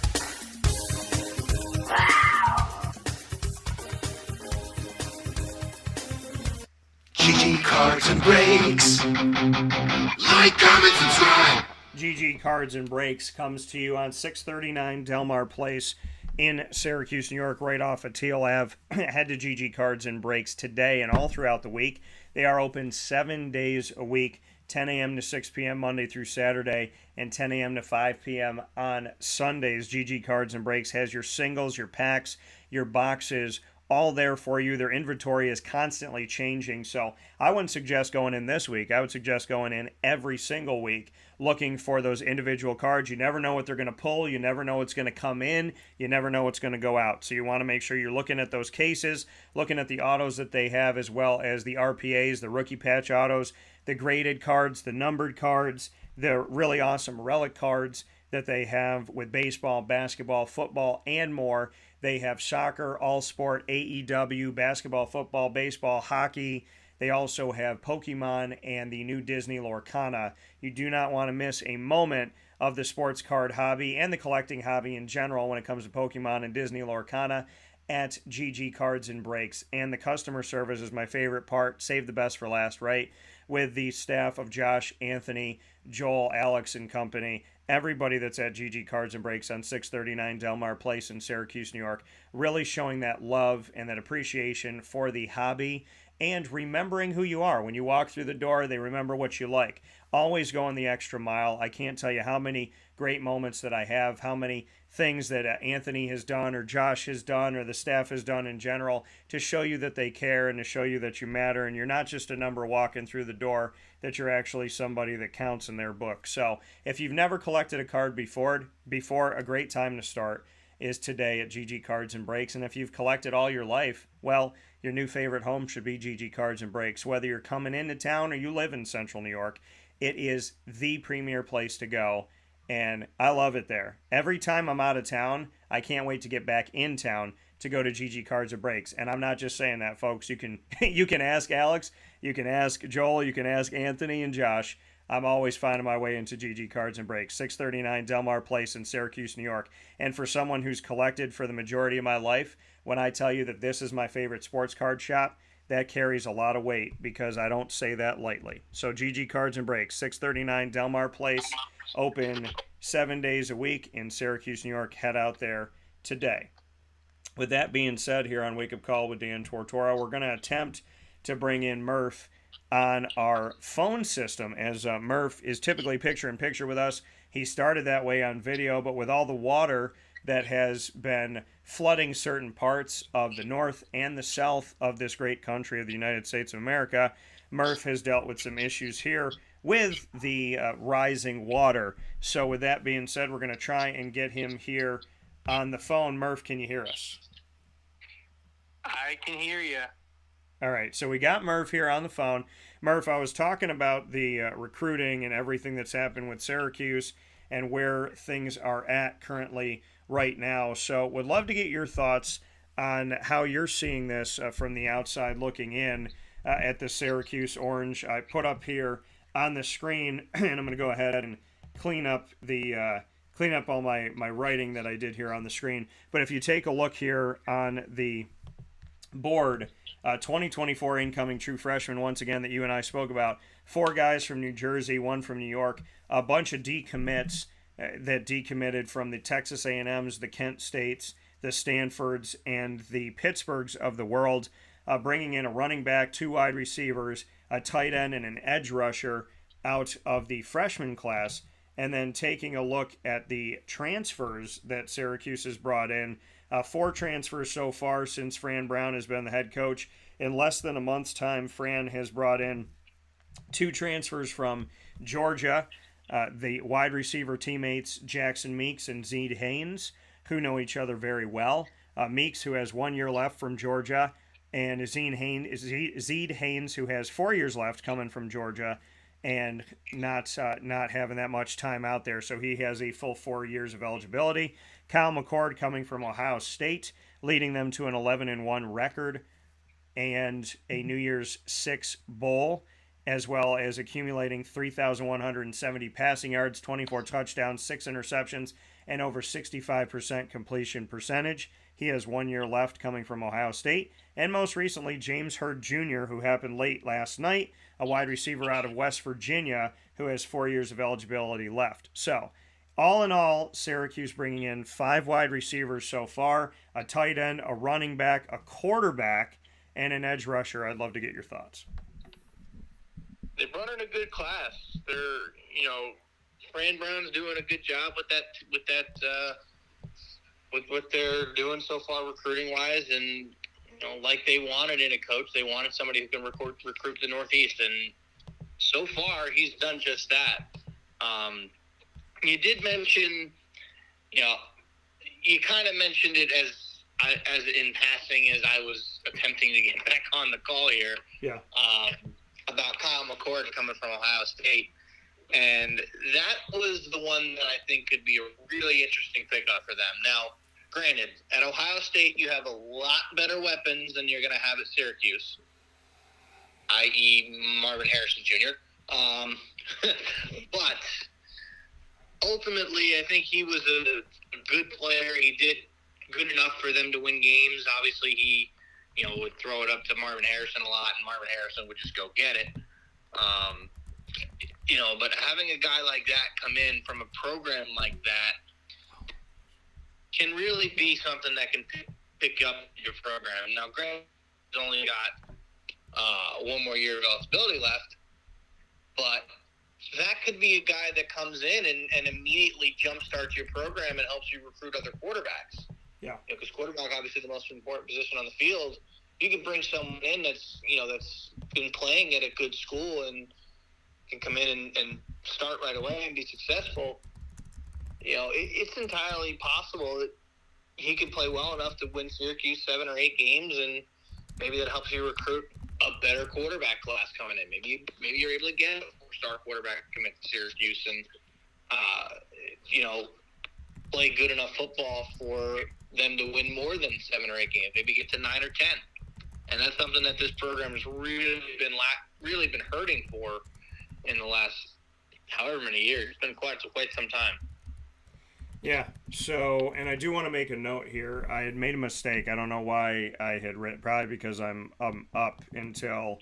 GG Cards and Breaks. Like, comment, subscribe. GG Cards and Breaks comes to you on 639 Delmar Place in Syracuse, New York, right off of Teal Ave. Head to GG Cards and Breaks today and all throughout the week. They are open 7 days a week, 10 a.m. to 6 p.m. Monday through Saturday, and 10 a.m. to 5 p.m. on Sundays. GG Cards and Breaks has your singles, your packs, your boxes, all there for you. Their inventory is constantly changing, so I wouldn't suggest going in this week. I would suggest going in every single week looking for those individual cards. You never know what they're going to pull. You never know what's going to come in. You never know what's going to go out. So you want to make sure you're looking at those cases, looking at the autos that they have, as well as the RPAs, the rookie patch autos, the graded cards, the numbered cards, the really awesome relic cards that they have with baseball, basketball, football, and more. They have soccer, all sport, AEW, basketball, football, baseball, hockey. They also have Pokemon and the new Disney Lorcana. You do not want to miss a moment of the sports card hobby and the collecting hobby in general when it comes to Pokemon and Disney Lorcana at GG Cards and Breaks. And the customer service is my favorite part. Save the best for last, right? With the staff of Josh, Anthony, Joel, Alex, and company. Everybody that's at GG Cards and Breaks on 639 Delmar Place in Syracuse, New York, really showing that love and that appreciation for the hobby and remembering who you are. When you walk through the door, they remember what you like. Always going the extra mile. I can't tell you how many great moments that I have, how many things that Anthony has done or Josh has done or the staff has done in general to show you that they care and to show you that you matter and you're not just a number walking through the door, that you're actually somebody that counts in their book. So if you've never collected a card before, a great time to start is today at GG Cards and Breaks. And if you've collected all your life, well, your new favorite home should be GG Cards and Breaks. Whether you're coming into town or you live in Central New York, it is the premier place to go. And I love it there. Every time I'm out of town, I can't wait to get back in town to go to GG Cards and Breaks. And I'm not just saying that, folks. You can you can ask Alex, you can ask Joel, you can ask Anthony and Josh. I'm always finding my way into GG Cards and Breaks, 639 Delmar Place in Syracuse, New York. And for someone who's collected for the majority of my life, when I tell you that this is my favorite sports card shop, that carries a lot of weight because I don't say that lightly. So GG Cards and Breaks, 639 Delmar Place, open 7 days a week in Syracuse, New York. Head out there today. With that being said, here on Wake Up Call with Dan Tortora, we're going to attempt to bring in Murf on our phone system, as Murf is typically picture-in-picture with us. He started that way on video, but with all the water that has been flooding certain parts of the north and the south of this great country of the United States of America, Murf has dealt with some issues here with the rising water. So with that being said, we're going to try and get him here on the phone. Murf, can you hear us? I can hear you. All right, so we got Murf here on the phone. Murf, I was talking about the recruiting and everything that's happened with Syracuse and where things are at currently right now. So would love to get your thoughts on how you're seeing this from the outside looking in at the Syracuse Orange. I put up here on the screen, and I'm going to go ahead and clean up all my writing that I did here on the screen. But if you take a look here on the board, 2024 incoming true freshmen, once again, that you and I spoke about. 4 guys from New Jersey, 1 from New York, a bunch of decommits that decommitted from the Texas A&Ms, the Kent States, the Stanfords, and the Pittsburghs of the world, bringing in a running back, 2 wide receivers, a tight end, and an edge rusher out of the freshman class, and then taking a look at the transfers that Syracuse has brought in. 4 transfers so far since Fran Brown has been the head coach. In less than a month's time, Fran has brought in 2 transfers from Georgia, the wide receiver teammates Jackson Meeks and Zeed Haynes, who know each other very well. Meeks, who has 1 year left from Georgia, and Zeed Haynes, who has 4 years left coming from Georgia, and not having that much time out there, so he has a full 4 years of eligibility. Kyle McCord coming from Ohio State, leading them to an 11-1 record and a New Year's Six bowl, as well as accumulating 3,170 passing yards, 24 touchdowns, 6 interceptions, and over 65% completion percentage. He has 1 year left coming from Ohio State. And most recently, James Hurd Jr., who happened late last night, a wide receiver out of West Virginia, who has 4 years of eligibility left. So, all in all, Syracuse bringing in 5 wide receivers so far, a tight end, a running back, a quarterback, and an edge rusher. I'd love to get your thoughts. They're running a good class. Fran Brown's doing a good job with what they're doing so far recruiting wise, and like they wanted in a coach, they wanted somebody who can recruit the Northeast, and so far he's done just that. You did mention, you kind of mentioned it as in passing as I was attempting to get back on the call here. Yeah. About Kyle McCord coming from Ohio State. And that was the one that I think could be a really interesting pickup for them. Now, granted, at Ohio State, you have a lot better weapons than you're going to have at Syracuse, i.e. Marvin Harrison Jr. But ultimately, I think he was a good player. He did good enough for them to win games. Obviously, he would throw it up to Marvin Harrison a lot, and Marvin Harrison would just go get it. But having a guy like that come in from a program like that can really be something that can pick up your program. Now, Grant's only got 1 more year of eligibility left, but that could be a guy that comes in and immediately jumpstarts your program and helps you recruit other quarterbacks. Yeah. Because quarterback, obviously, the most important position on the field. You can bring someone in that's been playing at a good school and can come in and start right away and be successful. It's entirely possible that he could play well enough to win Syracuse 7 or 8 games, and maybe that helps you recruit a better quarterback class coming in. Maybe you're able to get a 4-star quarterback commit to Syracuse and play good enough football for them to win more than 7 or 8 games. Maybe get to 9 or 10. And that's something that this program has really been hurting for in the last however many years. It's been quite some time. Yeah, so, and I do want to make a note here. I had made a mistake. I don't know why I had written, probably because I'm up until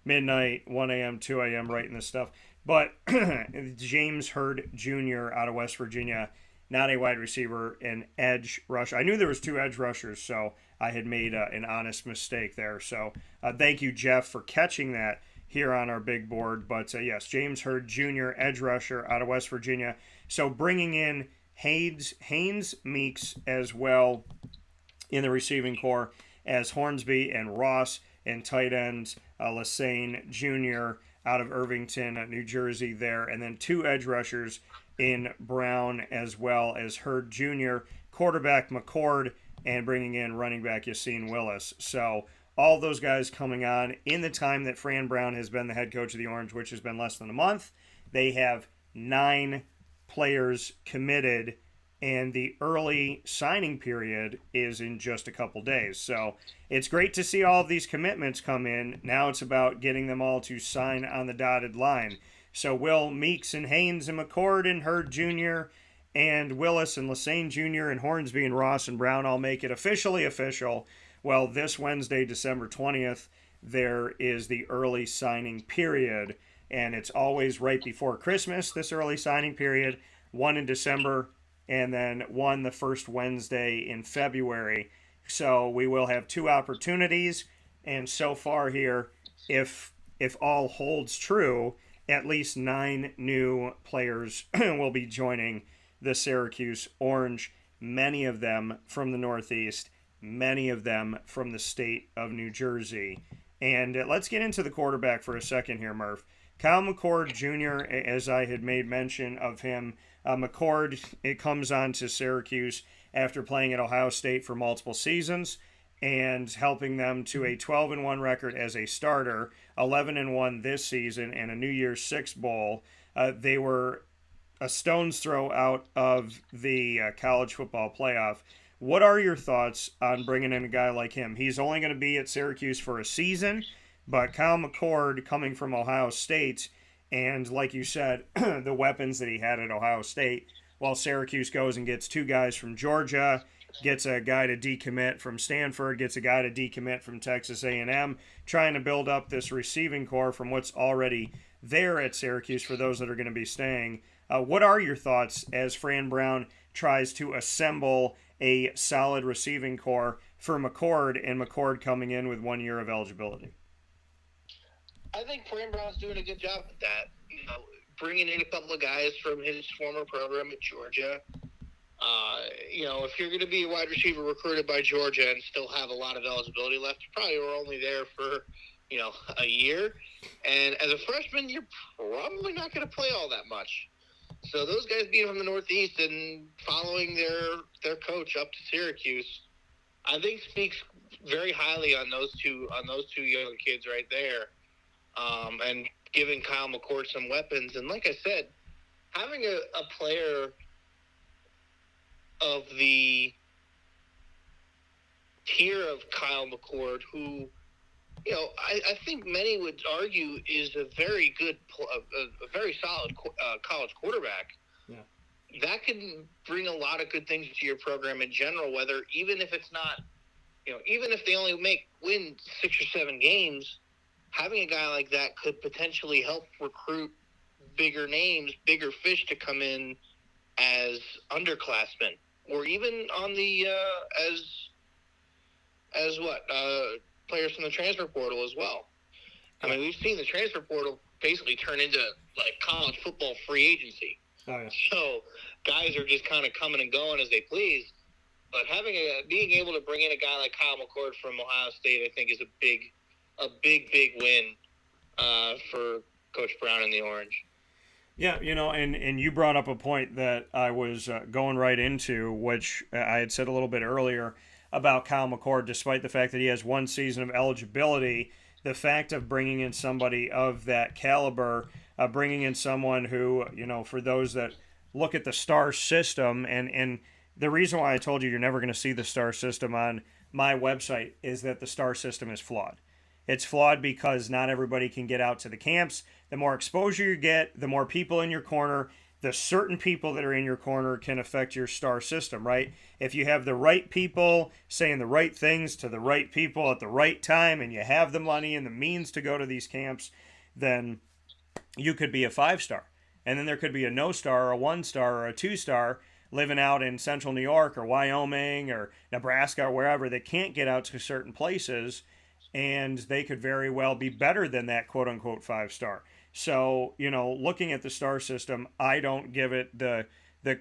midnight, 1 a.m., 2 a.m. writing this stuff. But James Hurd Jr. out of West Virginia, not a wide receiver, an edge rusher. I knew there was 2 edge rushers, so I had made an honest mistake there. So thank you, Jeff, for catching that here on our big board. But yes, James Hurd Jr., edge rusher out of West Virginia. So bringing in Haynes Meeks as well in the receiving core as Hornsby and Ross, and tight ends Lassane Jr. out of Irvington, New Jersey there, and then 2 edge rushers in Brown as well as Hurd Jr., quarterback McCord, and bringing in running back Yassine Willis. So all those guys coming on in the time that Fran Brown has been the head coach of the Orange, which has been less than a month. They have 9 players committed, and the early signing period is in just a couple days. So it's great to see all of these commitments come in. Now it's about getting them all to sign on the dotted line. So Will, Meeks, and Haynes, and McCord, and Hurd Jr., and Willis, and Lassane Jr., and Hornsby, and Ross, and Brown all make it officially official. Well, this Wednesday, December 20th, there is the early signing period, and it's always right before Christmas, this early signing period, one in December, and then one the first Wednesday in February. So we will have 2 opportunities, and so far here, if all holds true, at least 9 new players will be joining the Syracuse Orange, many of them from the Northeast, many of them from the state of New Jersey. And let's get into the quarterback for a second here, Murph. Kyle McCord Jr., as I had made mention of him, McCord, it comes on to Syracuse after playing at Ohio State for multiple seasons and helping them to a 12-1 record as a starter, 11-1 this season, and a New Year's Six Bowl. They were a stone's throw out of the college football playoff. What are your thoughts on bringing in a guy like him? He's only going to be at Syracuse for a season, but Kyle McCord coming from Ohio State, and like you said, the weapons that he had at Ohio State, while Syracuse goes and gets 2 guys from Georgia, gets a guy to decommit from Stanford, gets a guy to decommit from Texas A&M, trying to build up this receiving core from what's already there at Syracuse for those that are going to be staying. What are your thoughts as Fran Brown tries to assemble a solid receiving core for McCord, and McCord coming in with 1 year of eligibility? I think Fran Brown's doing a good job with that. Bringing in a couple of guys from his former program at Georgia. If you're going to be a wide receiver recruited by Georgia and still have a lot of eligibility left, you probably were only there for, a year. And as a freshman, you're probably not going to play all that much. So those guys being from the Northeast and following their coach up to Syracuse, I think speaks very highly on those two young kids right there, and giving Kyle McCord some weapons. And like I said, having a player of the tier of Kyle McCord, who, I think many would argue is a very good, a very solid college quarterback. Yeah. That can bring a lot of good things to your program in general, even if it's not, even if they only win 6 or 7 games, having a guy like that could potentially help recruit bigger names, bigger fish to come in as underclassmen, or even on the players from the transfer portal as well. I mean, we've seen the transfer portal basically turn into like college football free agency. Oh, yeah. So guys are just kind of coming and going as they please. But being able to bring in a guy like Kyle McCord from Ohio State, I think is a big win for Coach Brown and the Orange. Yeah, and you brought up a point that I was going right into, which I had said a little bit earlier about Kyle McCord. Despite the fact that he has 1 season of eligibility, the fact of bringing in somebody of that caliber, bringing in someone who, for those that look at the star system, and the reason why I told you you're never going to see the star system on my website is that the star system is flawed. It's flawed because not everybody can get out to the camps. The more exposure you get, the more people in your corner, the certain people that are in your corner can affect your star system, right? If you have the right people saying the right things to the right people at the right time, and you have the money and the means to go to these camps, then you could be a 5-star. And then there could be a no star or a 1-star or a 2-star living out in central New York or Wyoming or Nebraska or wherever that can't get out to certain places, and they could very well be better than that quote-unquote 5-star. So, looking at the star system, I don't give it the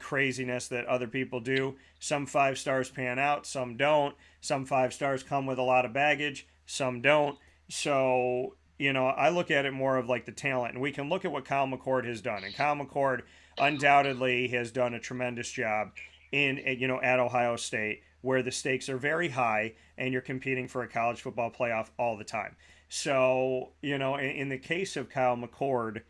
craziness that other people do. Some 5-stars pan out, some don't. Some 5-stars come with a lot of baggage, some don't. So, I look at it more of like the talent, and we can look at what Kyle McCord has done. And Kyle McCord undoubtedly has done a tremendous job at Ohio State, where the stakes are very high and you're competing for a college football playoff all the time. So, in the case of Kyle McCord,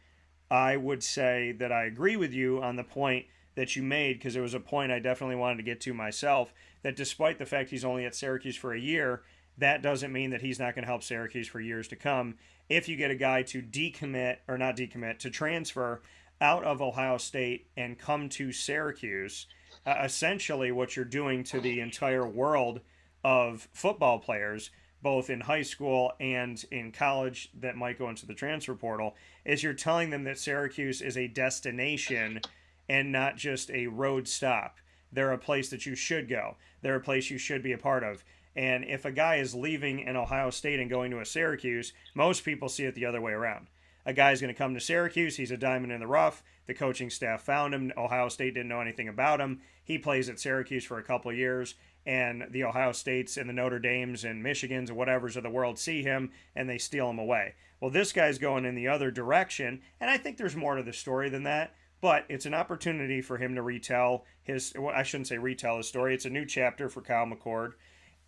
I would say that I agree with you on the point that you made, because it was a point I definitely wanted to get to myself, that despite the fact he's only at Syracuse for a year, that doesn't mean that he's not going to help Syracuse for years to come. If you get a guy to to transfer out of Ohio State and come to Syracuse, essentially what you're doing to the entire world of football players, both in high school and in college that might go into the transfer portal, is you're telling them that Syracuse is a destination and not just a road stop. They're a place that you should go. They're a place you should be a part of. And if a guy is leaving an Ohio State and going to a Syracuse, most people see it the other way around. A guy's going to come to Syracuse. He's a diamond in the rough. The coaching staff found him. Ohio State didn't know anything about him. He plays at Syracuse for a couple of years, and the Ohio States and the Notre Dames and Michigans and whatevers of the world see him, and they steal him away. Well, this guy's going in the other direction, and I think there's more to the story than that. But it's an opportunity for him to retell his, well, I shouldn't say retell his story. It's a new chapter for Kyle McCord.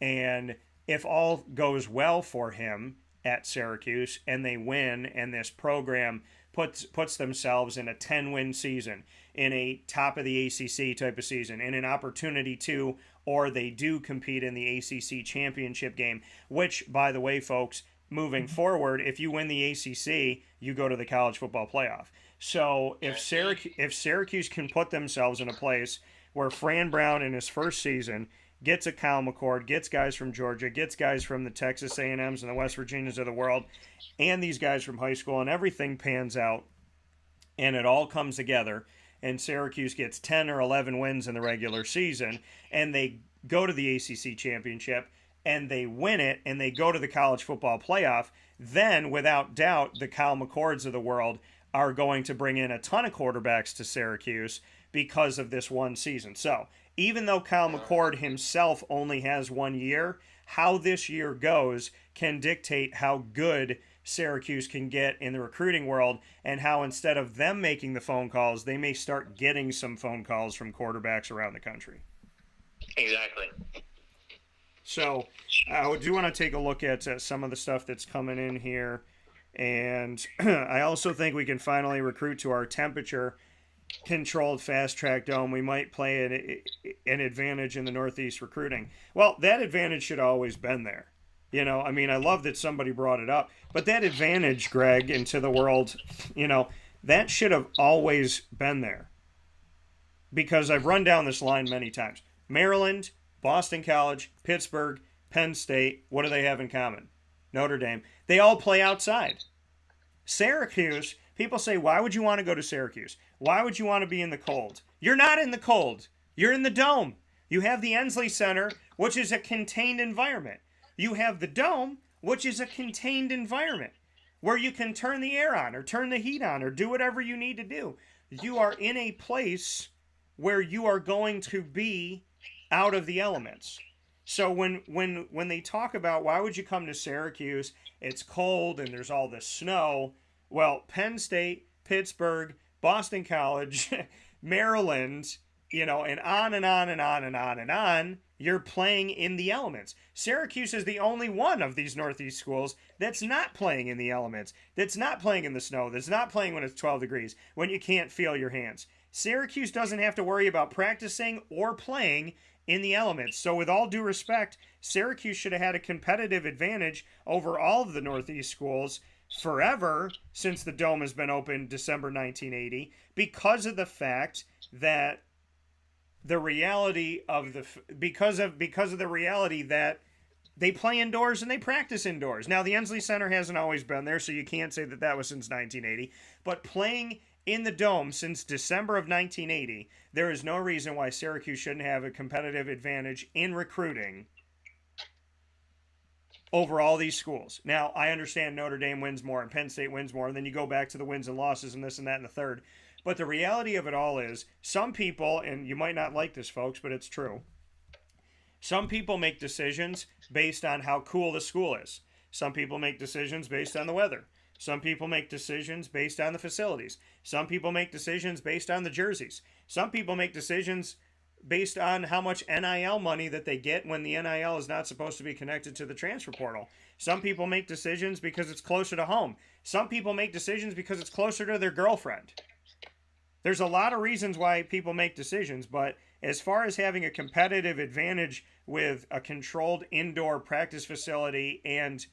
And if all goes well for him at Syracuse and they win, and this program puts themselves in a 10-win season, in a top of the ACC type of season, in an opportunity to, or they do compete in the ACC championship game, which, by the way, folks, moving forward, if you win the ACC, you go to the college football playoff. So if Syracuse can put themselves in a place where Fran Brown in his first season gets a Kyle McCord, gets guys from Georgia, gets guys from the Texas A&Ms and the West Virginias of the world, and these guys from high school, and everything pans out, and it all comes together, and Syracuse gets 10 or 11 wins in the regular season, and they go to the ACC championship, and they win it, and they go to the college football playoff, then, without doubt, the Kyle McCords of the world are going to bring in a ton of quarterbacks to Syracuse because of this one season. So, even though Kyle McCord himself only has 1 year, how this year goes can dictate how good Syracuse can get in the recruiting world, and how instead of them making the phone calls, they may start getting some phone calls from quarterbacks around the country. Exactly. So, I do want to take a look at some of the stuff that's coming in here. And I also think we can finally recruit to our temperature-controlled fast-track dome. We might play an advantage in the Northeast recruiting. Well, that advantage should have always been there. I love that somebody brought it up. But that advantage, Greg, into the world, that should have always been there. Because I've run down this line many times. Maryland, Boston College, Pittsburgh, Penn State, what do they have in common? Notre Dame. They all play outside. Syracuse, people say, why would you want to go to Syracuse? Why would you want to be in the cold? You're not in the cold. You're in the dome. You have the Ensley Center, which is a contained environment. You have the dome, which is a contained environment where you can turn the air on or turn the heat on or do whatever you need to do. You are in a place where you are going to be out of the elements. So when they talk about why would you come to Syracuse, it's cold and there's all this snow. Well, Penn State, Pittsburgh, Boston College, Maryland, and on and on and on and on and on, you're playing in the elements. Syracuse is the only one of these Northeast schools that's not playing in the elements, that's not playing in the snow, that's not playing when it's 12 degrees, when you can't feel your hands. Syracuse doesn't have to worry about practicing or playing in the elements. So with all due respect, Syracuse should have had a competitive advantage over all of the Northeast schools forever since the Dome has been open December 1980, because of the fact that the reality of because of the reality that they play indoors and they practice indoors. Now, the Ensley Center hasn't always been there, so you can't say that was since 1980, but playing in the Dome since December of 1980, there is no reason why Syracuse shouldn't have a competitive advantage in recruiting over all these schools. Now, I understand Notre Dame wins more and Penn State wins more, and then you go back to the wins and losses and this and that and the third. But the reality of it all is, some people, and you might not like this, folks, but it's true, some people make decisions based on how cool the school is. Some people make decisions based on the weather. Some people make decisions based on the facilities. Some people make decisions based on the jerseys. Some people make decisions based on how much NIL money that they get when the NIL is not supposed to be connected to the transfer portal. Some people make decisions because it's closer to home. Some people make decisions because it's closer to their girlfriend. There's a lot of reasons why people make decisions, but as far as having a competitive advantage with a controlled indoor practice facility and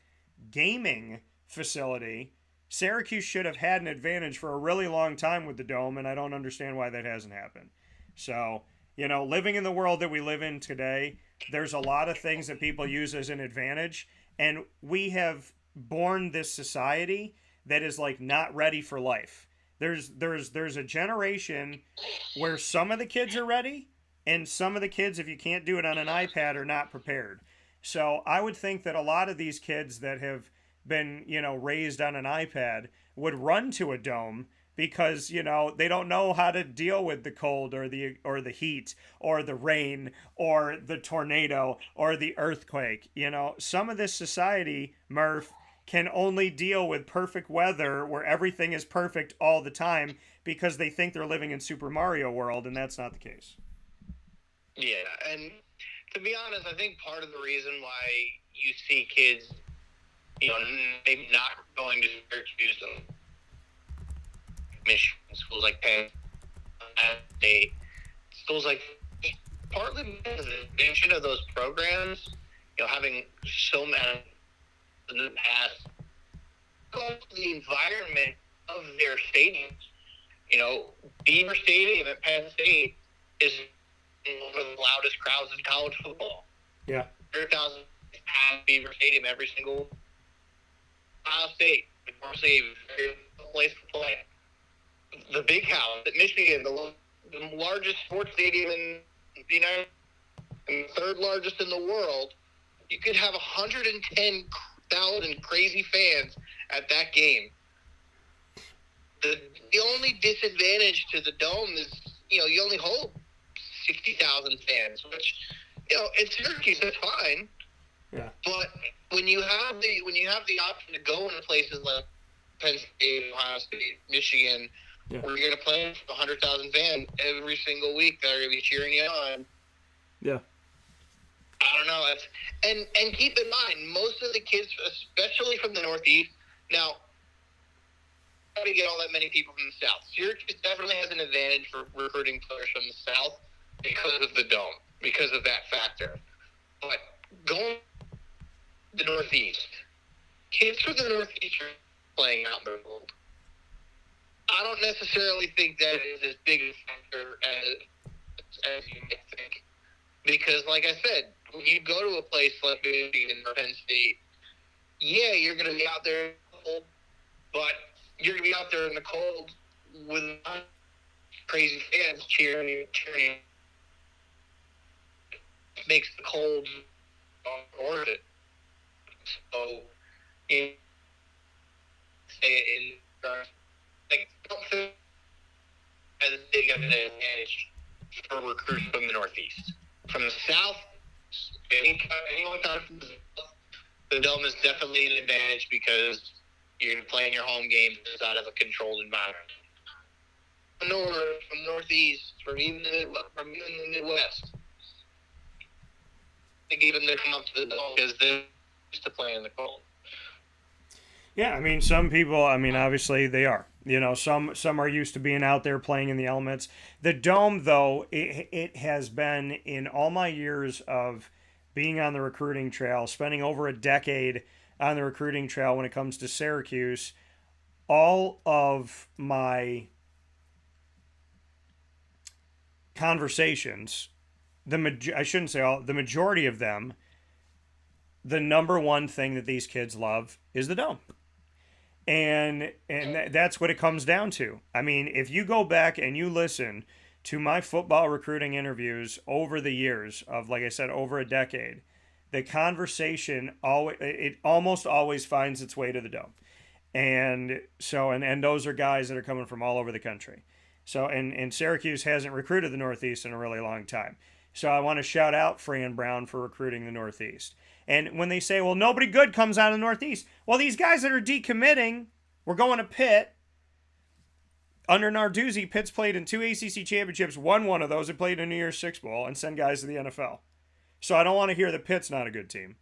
gaming facility, Syracuse should have had an advantage for a really long time with the Dome, and I don't understand why that hasn't happened. So, living in the world that we live in today, there's a lot of things that people use as an advantage, and we have born this society that is like not ready for life. There's a generation where some of the kids are ready, and some of the kids, if you can't do it on an iPad, are not prepared. So I would think that a lot of these kids that have been, raised on an iPad would run to a Dome because, they don't know how to deal with the cold or the heat or the rain or the tornado or the earthquake. Some of this society, Murph, can only deal with perfect weather where everything is perfect all the time because they think they're living in Super Mario World, and that's not the case. Yeah, and to be honest, I think part of the reason why you see kids, maybe not going to Syracuse and Michigan, schools like Penn State, schools like, partly because of the extension of those programs, having so many in the past, the environment of their stadiums. Beaver Stadium at Penn State is one of the loudest crowds in college football. Yeah. 100,000 at Beaver Stadium every single Ohio State. Obviously, a very place to play. The Big House at Michigan, the largest sports stadium in the United States, and the third largest in the world. You could have 110,000 crazy fans at that game. The only disadvantage to the Dome is, you only hold 60,000 fans, which, in Syracuse, that's fine. Yeah. But when you have the option to go into places like Penn State, Ohio State, Michigan, where you're going to play for 100,000 fans every single week that are going to be cheering you on. Yeah. I don't know. And keep in mind, most of the kids, especially from the Northeast, now, how do we get all that many people from the South? Syracuse definitely has an advantage for recruiting players from the South because of the Dome, because of that factor. But going to the Northeast, kids from the Northeast are playing out in the world. I don't necessarily think that is as big a factor as you might think. Because, like I said, when you go to a place like Michigan or Penn State, yeah, you're going to be out there in the cold, but you're going to be out there in the cold with crazy fans cheering you. It makes the cold worth it. So, I don't think as big of an advantage for recruits from the Northeast. From the South, anyone coming from the South, the Dome is definitely an advantage because you're playing your home games inside of a controlled environment. From North, from Northeast, from even the Midwest, they give them to come up to the Dome because they're used to playing in the cold. Yeah, some people, obviously they are. Some are used to being out there playing in the elements. The Dome, though, it has been in all my years of being on the recruiting trail, spending over a decade on the recruiting trail when it comes to Syracuse, all of my conversations, I shouldn't say all, the majority of them, the number one thing that these kids love is the Dome. And that's what it comes down to. If you go back and you listen to my football recruiting interviews over the years of, like I said, over a decade, the conversation almost always finds its way to the Dome. And so, and those are guys that are coming from all over the country. So, and Syracuse hasn't recruited the Northeast in a really long time. So I want to shout out Fran Brown for recruiting the Northeast. And when they say, well, nobody good comes out of the Northeast. Well, these guys that are decommitting, we're going to Pitt. Under Narduzzi, Pitt's played in 2 ACC championships, won one of those, and played in a New Year's Six Bowl, and send guys to the NFL. So I don't want to hear that Pitt's not a good team.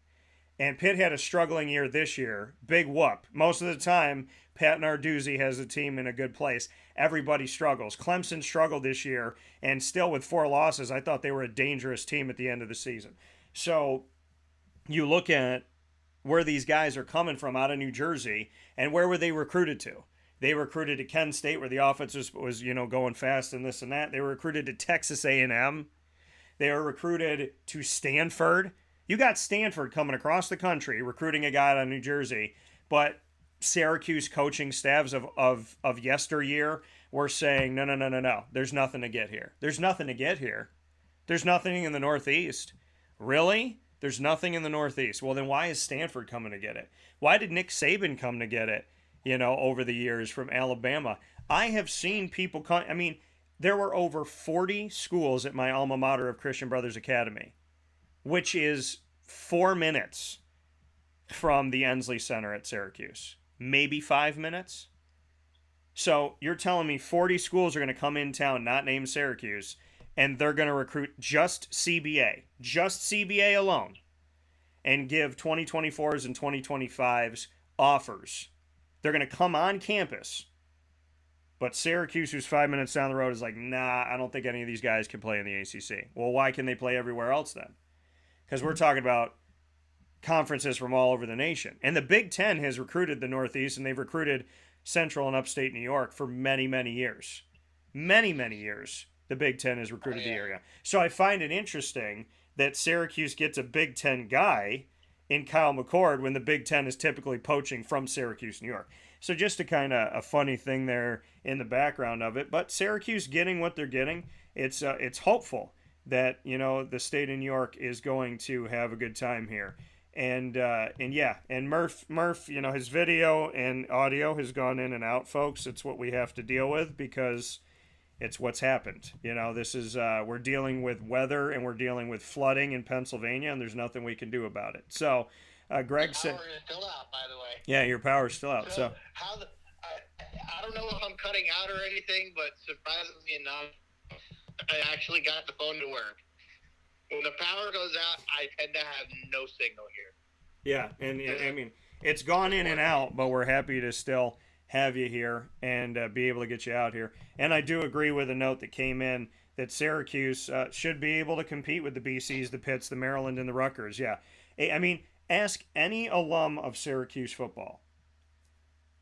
And Pitt had a struggling year this year. Big whoop. Most of the time, Pat Narduzzi has a team in a good place. Everybody struggles. Clemson struggled this year, and still with 4 losses, I thought they were a dangerous team at the end of the season. So you look at where these guys are coming from out of New Jersey, and where were they recruited to? They recruited to Kent State, where the offense was going fast and this and that. They were recruited to Texas A&M. They were recruited to Stanford. You got Stanford coming across the country recruiting a guy out of New Jersey, but Syracuse coaching staffs of yesteryear were saying, no. There's nothing to get here. There's nothing to get here. There's nothing in the Northeast. Really? There's nothing in the Northeast. Well, then why is Stanford coming to get it? Why did Nick Saban come to get it, over the years from Alabama? I have seen people come. I mean, there were over 40 schools at my alma mater of Christian Brothers Academy, which is 4 minutes from the Ensley Center at Syracuse. Maybe 5 minutes. So you're telling me 40 schools are going to come in town, not named Syracuse, and they're going to recruit just CBA alone, and give 2024s and 2025s offers. They're going to come on campus. But Syracuse, who's 5 minutes down the road, is like, nah, I don't think any of these guys can play in the ACC. Well, why can they play everywhere else then? Because we're talking about conferences from all over the nation. And the Big Ten has recruited the Northeast, and they've recruited Central and Upstate New York for many, many years. Many, many years, the Big Ten has recruited the area. So I find it interesting that Syracuse gets a Big Ten guy in Kyle McCord when the Big Ten is typically poaching from Syracuse, New York. So just a kind of a funny thing there in the background of it. But Syracuse getting what they're getting, it's hopeful that, the state of New York is going to have a good time here. And Murf, his video and audio has gone in and out, folks. It's what we have to deal with because it's what's happened. This is, we're dealing with weather and we're dealing with flooding in Pennsylvania, and there's nothing we can do about it. So, Greg said, power is still out, by the way. Yeah, your power's still out. So I don't know if I'm cutting out or anything, but surprisingly enough, I actually got the phone to work. When the power goes out, I tend to have no signal here. Yeah, and I mean, it's gone in and out, but we're happy to still have you here and be able to get you out here. And I do agree with a note that came in that Syracuse should be able to compete with the BCs, the Pitts, the Maryland, and the Rutgers. Yeah, I mean, ask any alum of Syracuse football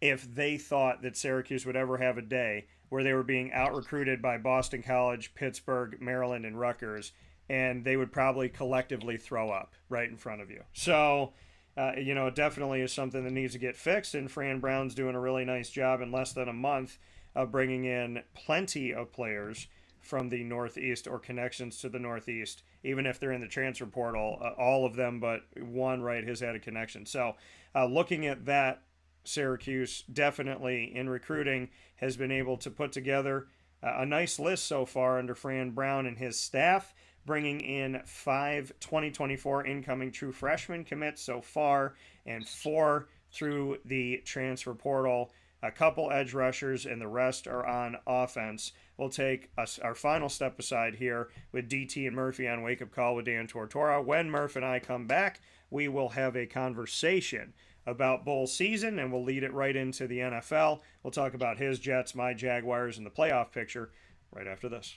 if they thought that Syracuse would ever have a day where they were being out-recruited by Boston College, Pittsburgh, Maryland, and Rutgers, and they would probably collectively throw up right in front of you. So, it definitely is something that needs to get fixed, and Fran Brown's doing a really nice job in less than a month of bringing in plenty of players from the Northeast or connections to the Northeast, even if they're in the transfer portal. All of them but one, right, has had a connection. So, looking at that, Syracuse definitely in recruiting has been able to put together a nice list so far under Fran Brown and his staff, bringing in 5 2024 incoming true freshman commits so far and 4 through the transfer portal, a couple edge rushers, and the rest are on offense. We'll take our final step aside here with DT and Murphy on Wake Up Call with Dan Tortora. When Murph and I come back, we will have a conversation about bowl season, and we'll lead it right into the NFL. We'll talk about his Jets, my Jaguars, and the playoff picture right after this.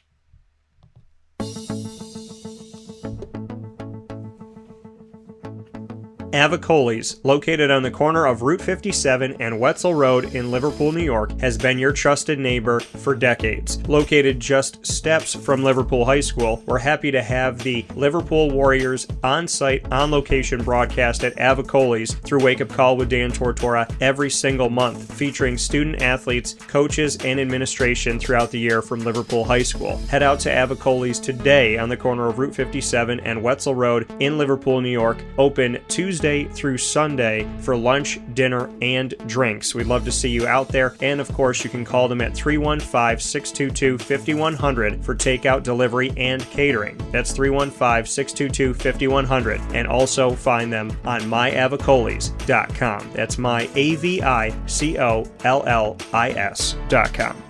Avicoli's, located on the corner of Route 57 and Wetzel Road in Liverpool, New York, has been your trusted neighbor for decades. Located just steps from Liverpool High School, we're happy to have the Liverpool Warriors on-site, on-location broadcast at Avicoli's through Wake Up Call with Dan Tortora every single month, featuring student athletes, coaches, and administration throughout the year from Liverpool High School. Head out to Avicoli's today on the corner of Route 57 and Wetzel Road in Liverpool, New York, open Tuesday through Sunday for lunch, dinner, and drinks. We'd love to see you out there, and of course you can call them at 315-622-5100 for takeout, delivery, and catering. That's 315-622-5100, and also find them on myavicolis.com. That's myavicollis.com.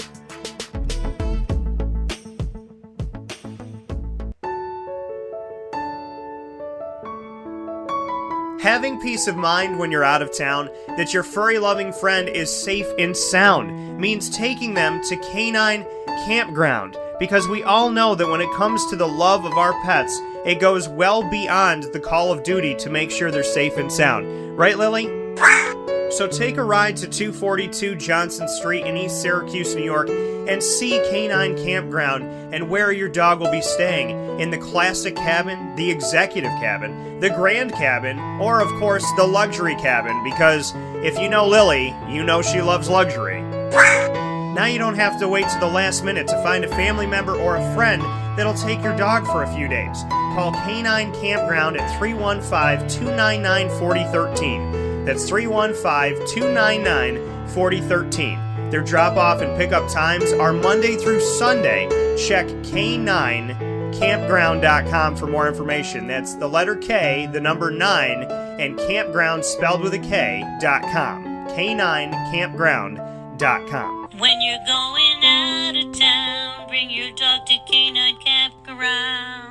Having peace of mind when you're out of town that your furry-loving friend is safe and sound means taking them to Canine Campground, because we all know that when it comes to the love of our pets, it goes well beyond the call of duty to make sure they're safe and sound. Right, Lily? So take a ride to 242 Johnson Street in East Syracuse, New York, and see Canine Campground and where your dog will be staying in the classic cabin, the executive cabin, the grand cabin, or of course the luxury cabin, because if you know Lily, you know she loves luxury. Now you don't have to wait to the last minute to find a family member or a friend that'll take your dog for a few days. Call Canine Campground at 315-299-4013. That's 315-299-4013. Their drop-off and pickup times are Monday through Sunday. Check K9campground.com for more information. That's the letter K, the number 9, and campground spelled with a K.com. K9campground.com. When you're going out of town, bring your dog to Canine Campground.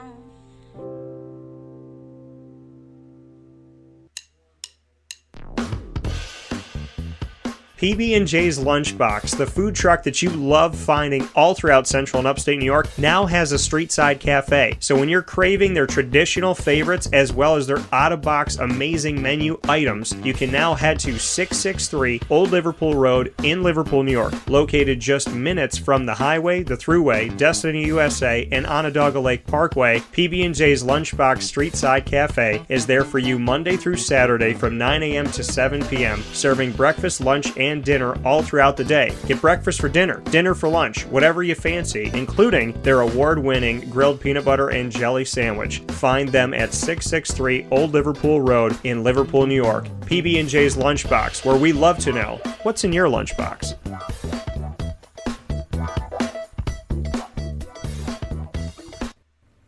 PB&J's Lunchbox, the food truck that you love finding all throughout Central and Upstate New York, now has a street-side cafe. So when you're craving their traditional favorites as well as their out-of-box amazing menu items, you can now head to 663 Old Liverpool Road in Liverpool, New York. Located just minutes from the highway, the Thruway, Destiny USA, and Onondaga Lake Parkway, PB&J's Lunchbox Street-Side Cafe is there for you Monday through Saturday from 9 a.m. to 7 p.m., serving breakfast, lunch, and dinner all throughout the day. Get breakfast for dinner, dinner for lunch, whatever you fancy, including their award-winning grilled peanut butter and jelly sandwich. Find them at 663 Old Liverpool Road in Liverpool, New York. PB&J's Lunchbox, where we love to know what's in your lunchbox.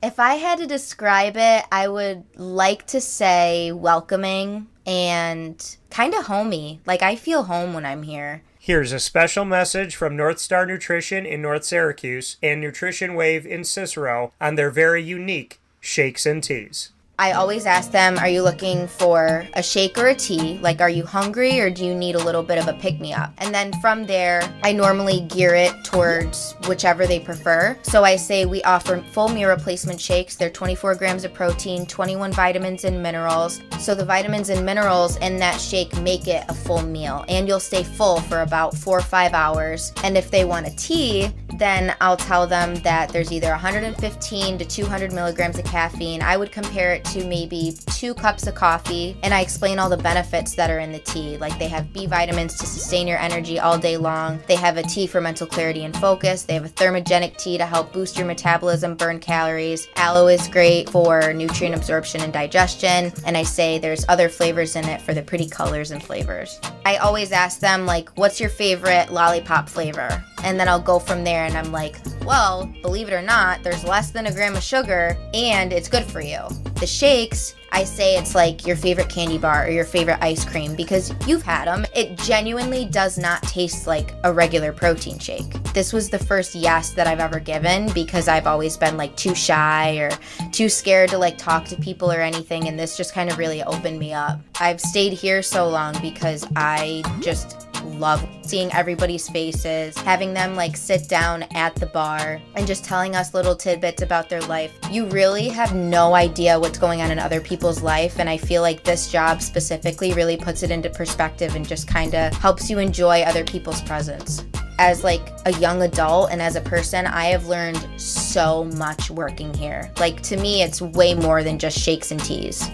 If I had to describe it, I would like to say welcoming and kind of homey. Like, I feel home when I'm here. Here's a special message from North Star Nutrition in North Syracuse and Nutrition Wave in Cicero on their very unique shakes and teas. I always ask them, are you looking for a shake or a tea? Like, are you hungry or do you need a little bit of a pick-me-up? And then from there, I normally gear it towards whichever they prefer. So I say we offer full meal replacement shakes. They're 24 grams of protein, 21 vitamins and minerals. So the vitamins and minerals in that shake make it a full meal. And you'll stay full for about 4 or 5 hours. And if they want a tea, then I'll tell them that there's either 115 to 200 milligrams of caffeine. I would compare it to maybe 2 cups of coffee, and I explain all the benefits that are in the tea. Like, they have B vitamins to sustain your energy all day long. They have a tea for mental clarity and focus. They have a thermogenic tea to help boost your metabolism, burn calories. Aloe is great for nutrient absorption and digestion, and I say there's other flavors in it for the pretty colors and flavors. I always ask them, like, what's your favorite lollipop flavor? And then I'll go from there, and I'm like, well, believe it or not, there's less than a gram of sugar, and it's good for you. The shakes, I say it's like your favorite candy bar or your favorite ice cream, because you've had them. It genuinely does not taste like a regular protein shake. This was the first yes that I've ever given, because I've always been like too shy or too scared to like talk to people or anything, and this just kind of really opened me up. I've stayed here so long because I just love seeing everybody's faces, having them like sit down at the bar and just telling us little tidbits about their life. You really have no idea what's going on in other people's life, and I feel like this job specifically really puts it into perspective and just kind of helps you enjoy other people's presence. As like a young adult and as a person, I have learned so much working here. Like, to me, it's way more than just shakes and teas.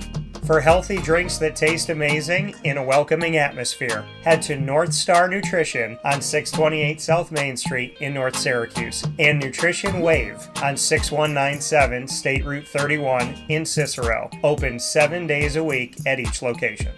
For healthy drinks that taste amazing in a welcoming atmosphere, head to North Star Nutrition on 628 South Main Street in North Syracuse and Nutrition Wave on 6197 State Route 31 in Cicero. Open 7 days a week at each location.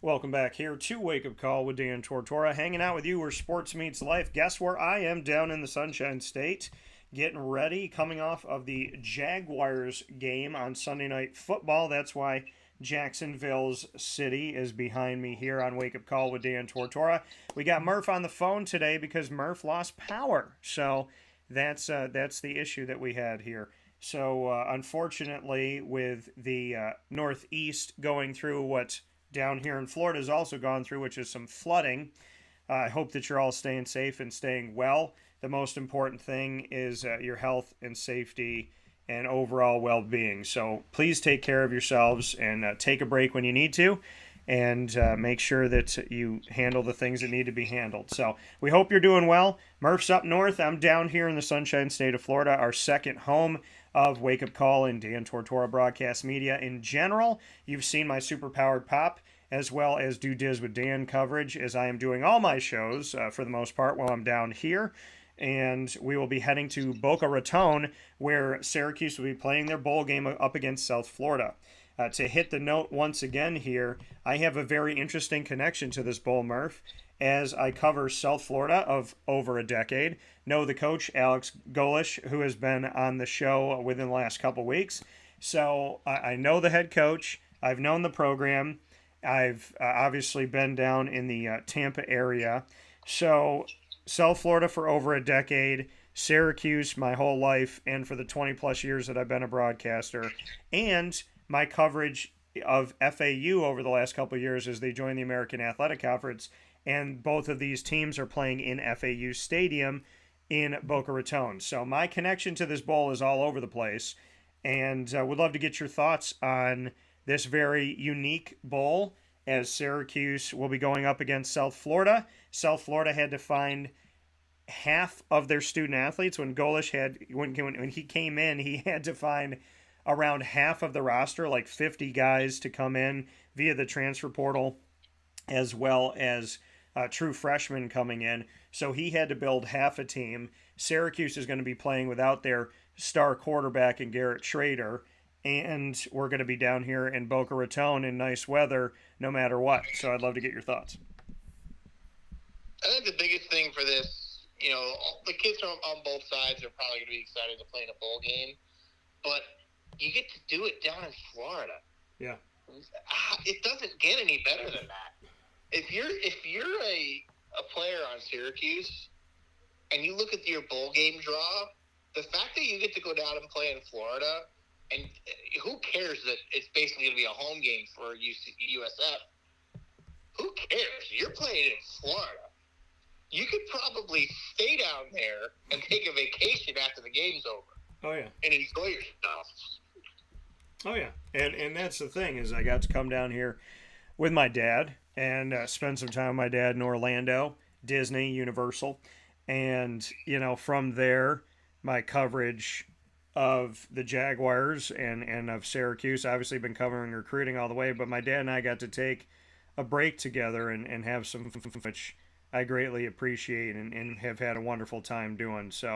Welcome back here to Wake Up Call with Dan Tortora, hanging out with you where sports meets life. Guess where I am? Down in the Sunshine State, getting ready, coming off of the Jaguars game on Sunday Night Football. That's why Jacksonville's city is behind me here on Wake Up Call with Dan Tortora. We got Murf on the phone today because Murf lost power. So that's the issue that we had here. So unfortunately, with the Northeast going through what down here in Florida has also gone through, which is some flooding, I hope that you're all staying safe and staying well. The most important thing is your health and safety and overall well-being. So please take care of yourselves and take a break when you need to, and make sure that you handle the things that need to be handled. So we hope you're doing well. Murph's up north. I'm down here in the Sunshine State of Florida, our second home of Wake Up Call and Dan Tortora broadcast media in general. You've seen my superpowered pop as well as Do Diz with Dan coverage, as I am doing all my shows for the most part while I'm down here. And we will be heading to Boca Raton, where Syracuse will be playing their bowl game up against South Florida. To hit the note once again here, I have a very interesting connection to this bowl, Murph, as I cover South Florida of over a decade. Know the coach, Alex Golish, who has been on the show within the last couple weeks. So I know the head coach. I've known the program. I've obviously been down in the Tampa area. So South Florida for over a decade, Syracuse my whole life, and for the 20-plus years that I've been a broadcaster, and my coverage of FAU over the last couple of years as they joined the American Athletic Conference, and both of these teams are playing in FAU Stadium in Boca Raton. So my connection to this bowl is all over the place, and would love to get your thoughts on this very unique bowl, as Syracuse will be going up against South Florida. South Florida had to find half of their student athletes. When Golish when he came in, he had to find around half of the roster, like 50 guys, to come in via the transfer portal, as well as true freshmen coming in. So he had to build half a team. Syracuse is going to be playing without their star quarterback in Garrett Shrader, and we're going to be down here in Boca Raton in nice weather no matter what. So I'd love to get your thoughts. I think the biggest thing for this, the kids on both sides are probably going to be excited to play in a bowl game, but you get to do it down in Florida. Yeah. It doesn't get any better than that. If you're a player on Syracuse and you look at your bowl game draw, the fact that you get to go down and play in Florida, and who cares that it's basically going to be a home game for USF? Who cares? You're playing in Florida. You could probably stay down there and take a vacation after the game's over. Oh, yeah. And enjoy yourself. Oh, yeah. And that's the thing, is I got to come down here with my dad and spend some time with my dad in Orlando, Disney, Universal. And, from there, my coverage of the Jaguars and of Syracuse, obviously been covering recruiting all the way, but my dad and I got to take a break together and have some, which I greatly appreciate and have had a wonderful time doing. So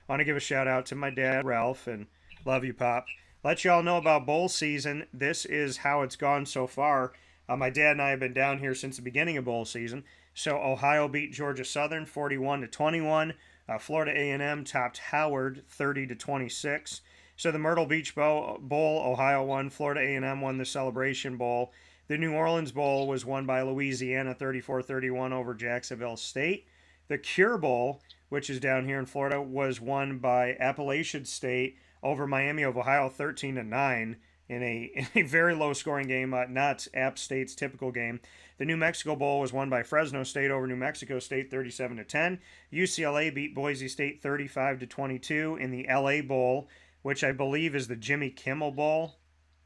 I want to give a shout out to my dad, Ralph, and love you, Pop. Let y'all know about bowl season. This is how it's gone so far. My dad and I have been down here since the beginning of bowl season. So Ohio beat Georgia Southern 41-21. Florida A&M topped Howard 30-26. So the Myrtle Beach Bowl, Ohio won. Florida A&M won the Celebration Bowl. The New Orleans Bowl was won by Louisiana 34-31 over Jacksonville State. The Cure Bowl, which is down here in Florida, was won by Appalachian State over Miami of Ohio 13-9 in a very low-scoring game, not App State's typical game. The New Mexico Bowl was won by Fresno State over New Mexico State 37-10. UCLA beat Boise State 35-22 in the LA Bowl, which I believe is the Jimmy Kimmel Bowl.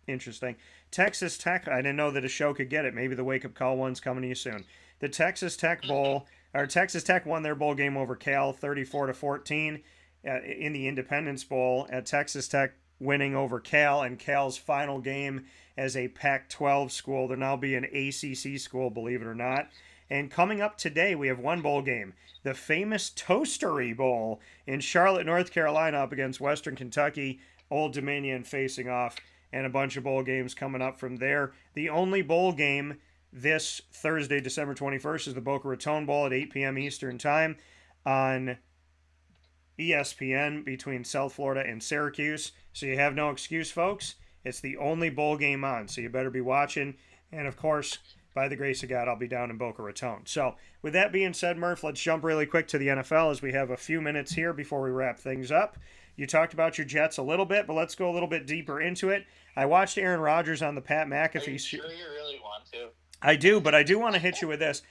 Interesting. Texas Tech, I didn't know that a show could get it. Maybe the wake-up call one's coming to you soon. The Texas Tech Bowl, or Texas Tech won their bowl game over Cal 34-14 in the Independence Bowl. At Texas Tech winning over Cal, and Cal's final game as a Pac-12 school. They'll now be an ACC school, believe it or not. And coming up today, we have one bowl game, the famous Toastery Bowl in Charlotte, North Carolina, up against Western Kentucky, Old Dominion facing off, and a bunch of bowl games coming up from there. The only bowl game this Thursday, December 21st, is the Boca Raton Bowl at 8 p.m. Eastern Time on ESPN between South Florida and Syracuse. So you have no excuse, folks. It's the only bowl game on, so you better be watching. And, of course, by the grace of God, I'll be down in Boca Raton. So with that being said, Murph, let's jump really quick to the NFL as we have a few minutes here before we wrap things up. You talked about your Jets a little bit, but let's go a little bit deeper into it. I watched Aaron Rodgers on the Pat McAfee Are you sure you really want to? I do, but I do want to hit you with this.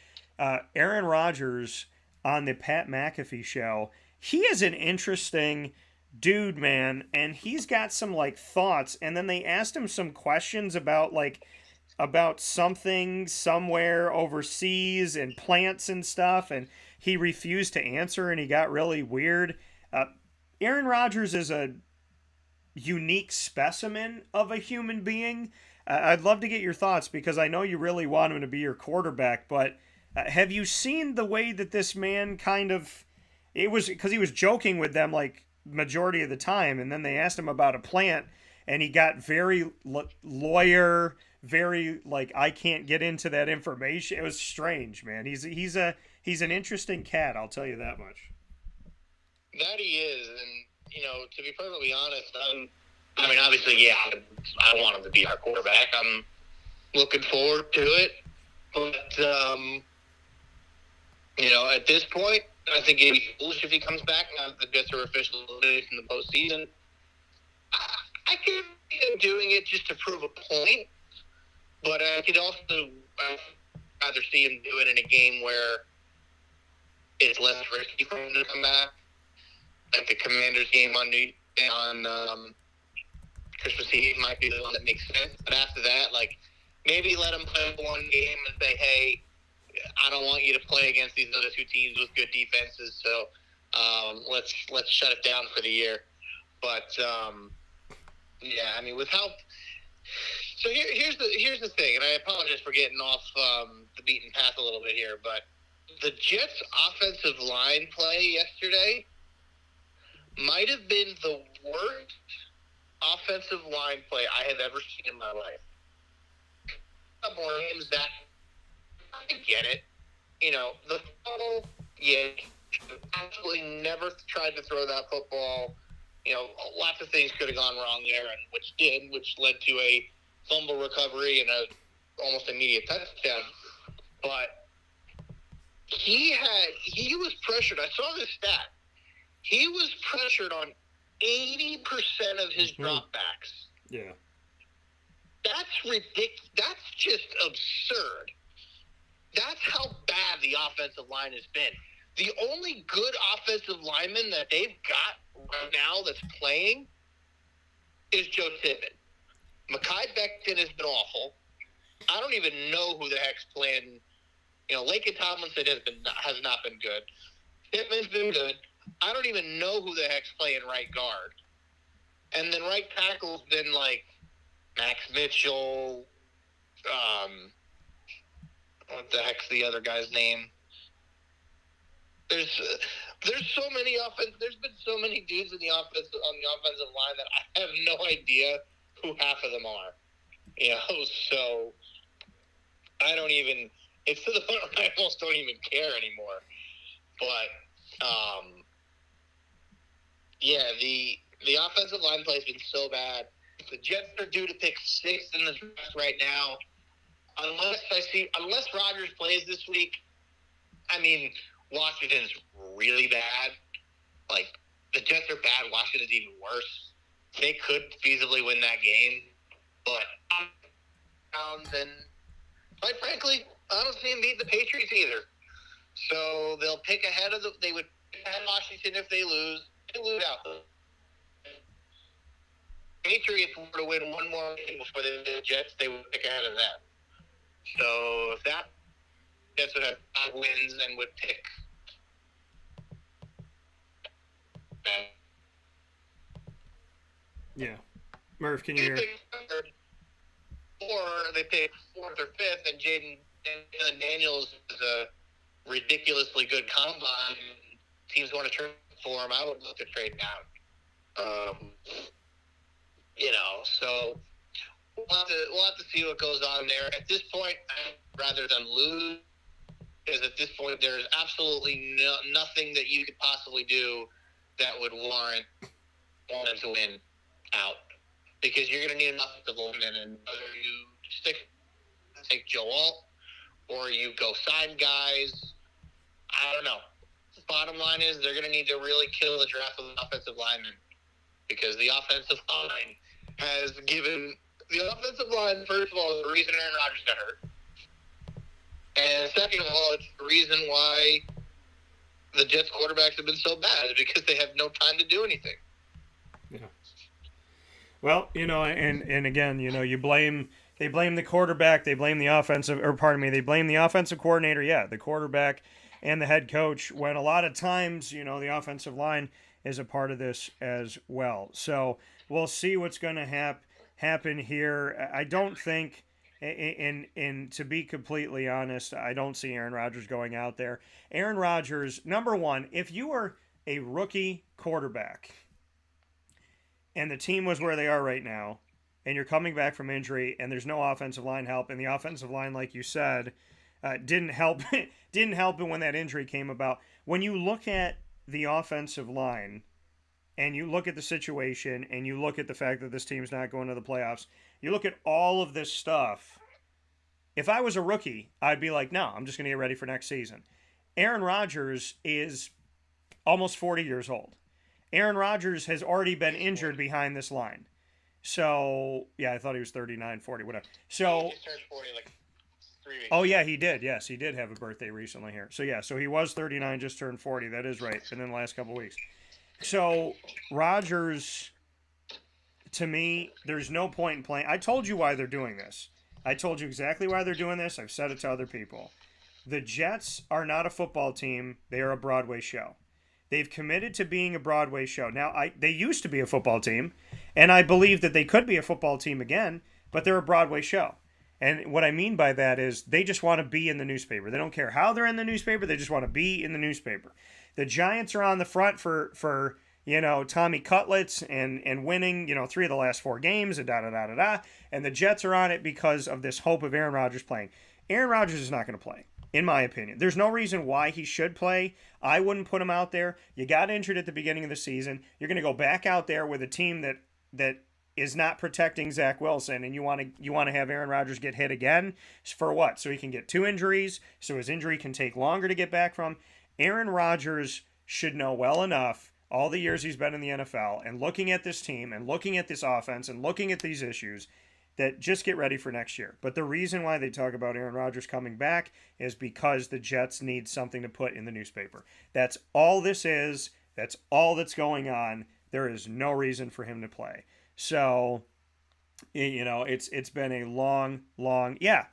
Aaron Rodgers on the Pat McAfee show, he is an interesting dude, man, and he's got some like thoughts, and then they asked him some questions about something somewhere overseas and plants and stuff, and he refused to answer, and he got really weird. Aaron Rodgers is a unique specimen of a human being. I'd love to get your thoughts because I know you really want him to be your quarterback, but have you seen the way that this man kind of... It was because he was joking with them like majority of the time, and then they asked him about a plant, and he got very lawyer, very like, I can't get into that information. It was strange, man. He's an interesting cat, I'll tell you that much. That he is, and to be perfectly honest, obviously, yeah, I want him to be our quarterback. I'm looking forward to it, but at this point, I think it'd be foolish if he comes back now that the Jets are officially eliminated from the postseason. I could see him doing it just to prove a point, but I could also rather see him do it in a game where it's less risky for him to come back. Like the Commanders game on Christmas Eve might be the one that makes sense. But after that, like, maybe let him play one game and say, hey, I don't want you to play against these other two teams with good defenses, so let's shut it down for the year. But yeah, I mean, with how. So here's the thing, and I apologize for getting off the beaten path a little bit here, but the Jets' offensive line play yesterday might have been the worst offensive line play I have ever seen in my life. More games that I get it. The football, yeah, absolutely never tried to throw that football. Lots of things could have gone wrong there, and which led to a fumble recovery and a almost immediate touchdown. But he was pressured. I saw this stat. He was pressured on 80% of his dropbacks. Yeah. That's ridiculous. That's just absurd. That's how bad the offensive line has been. The only good offensive lineman that they've got right now that's playing is Joe Tippett. Mekhi Becton has been awful. I don't even know who the heck's playing. Laken Tomlinson has not been good. Pittman's been good. I don't even know who the heck's playing right guard. And then right tackle's been like Max Mitchell. What the heck's the other guy's name? There's so many There's been so many dudes on the offensive line that I have no idea who half of them are. So I don't even. It's to the point where I almost don't even care anymore. But yeah, the offensive line play has been so bad. The Jets are due to pick 6th in the draft right now. Unless Rodgers plays this week, I mean, Washington's really bad. Like, the Jets are bad. Washington's even worse. They could feasibly win that game. But, then, quite frankly, I don't see them beat the Patriots either. So, they'll pick ahead of they would pick ahead of Washington if they lose. They lose out. Patriots were to win one more game before the Jets, they would pick ahead of them. So if that Jets would have 5 wins and would pick Yeah. Murph, can you hear? Or they pick 4th or 5th, and Jaden Daniels is a ridiculously good combine. Teams want to trade for him. I would look to trade down. So we'll have to see what goes on there. At this point, rather than lose, because at this point there's absolutely nothing that you could possibly do that would warrant them to win out. Because you're going to need an offensive lineman, and whether you take Joe Alt or you go side guys. I don't know. Bottom line is they're going to need to really kill the draft of the offensive lineman, because the offensive line has given the offensive line, first of all, is the reason Aaron Rodgers got hurt. And second of all, it's the reason why the Jets quarterbacks have been so bad, is because they have no time to do anything. Yeah. Well, and again, they blame the quarterback, they blame the they blame the offensive coordinator, the quarterback and the head coach, when a lot of times, the offensive line is a part of this as well. So we'll see what's going to happen here. I don't think, and to be completely honest, I don't see Aaron Rodgers going out there. Aaron Rodgers, number one, if you were a rookie quarterback and the team was where they are right now, and you're coming back from injury, and there's no offensive line help, and the offensive line, like you said, didn't help when that injury came about. When you look at the offensive line, and you look at the situation, and you look at the fact that this team's not going to the playoffs, you look at all of this stuff. If I was a rookie, I'd be like, no, I'm just going to get ready for next season. Aaron Rodgers is almost 40 years old. Aaron Rodgers has already been injured behind this line. So, yeah, I thought he was 39, 40, whatever. So, He just turned 40 like 3 weeks oh, yeah, he did. Yes, he did have a birthday recently here. So, yeah, so he was 39, just turned 40. That is right. And in the last couple of weeks. So, Rodgers, to me, there's no point in playing. I told you why they're doing this. I told you exactly why they're doing this. I've said it to other people. The Jets are not a football team. They are a Broadway show. They've committed to being a Broadway show. Now, they used to be a football team, and I believe that they could be a football team again, but they're a Broadway show. And what I mean by that is they just want to be in the newspaper. They don't care how they're in the newspaper. They just want to be in the newspaper. The Giants are on the front for Tommy Cutlets and winning, 3 of the last 4 games and da-da-da-da-da. And the Jets are on it because of this hope of Aaron Rodgers playing. Aaron Rodgers is not going to play, in my opinion. There's no reason why he should play. I wouldn't put him out there. You got injured at the beginning of the season. You're going to go back out there with a team that is not protecting Zach Wilson, and you want to have Aaron Rodgers get hit again for what? So he can get 2 injuries, so his injury can take longer to get back from. Aaron Rodgers should know well enough, all the years he's been in the NFL, and looking at this team and looking at this offense and looking at these issues, that just get ready for next year. But the reason why they talk about Aaron Rodgers coming back is because the Jets need something to put in the newspaper. That's all this is. That's all that's going on. There is no reason for him to play. So, it's been a long,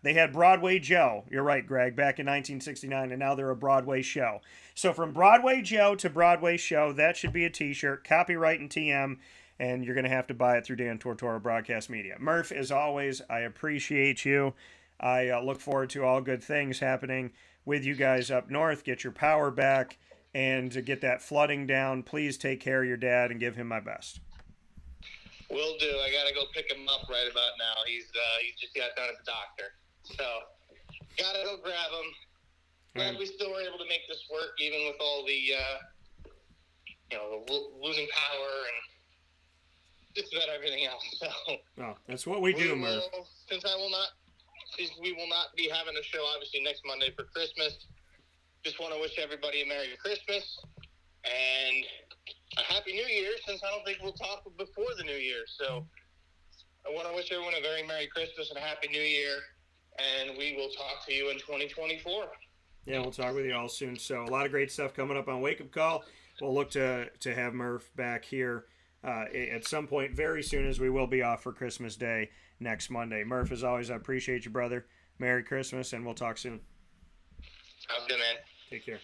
they had Broadway Joe. You're right, Greg, back in 1969, and now they're a Broadway show. So from Broadway Joe to Broadway show, that should be a t-shirt, copyright and TM, and you're going to have to buy it through Dan Tortora Broadcast Media. Murf, as always, I appreciate you. I look forward to all good things happening with you guys up north. Get your power back and to get that flooding down. Please take care of your dad and give him my best. Will do. I got to go pick him up right about now. He's just got done at the doctor. So, got to go grab him. Glad we still were able to make this work, even with all the, losing power and just about everything else. So, that's what we do, Murf. Since we will not be having a show, obviously, next Monday for Christmas, just want to wish everybody a Merry Christmas and a Happy New Year, since I don't think we'll talk before the New Year. So I want to wish everyone a very Merry Christmas and a Happy New Year, and we will talk to you in 2024. Yeah, we'll talk with you all soon. So a lot of great stuff coming up on Wake Up Call. We'll look to have Murf back here at some point very soon, as we will be off for Christmas Day next Monday. Murf, as always, I appreciate you, brother. Merry Christmas, and we'll talk soon. Sounds good, man. Take care.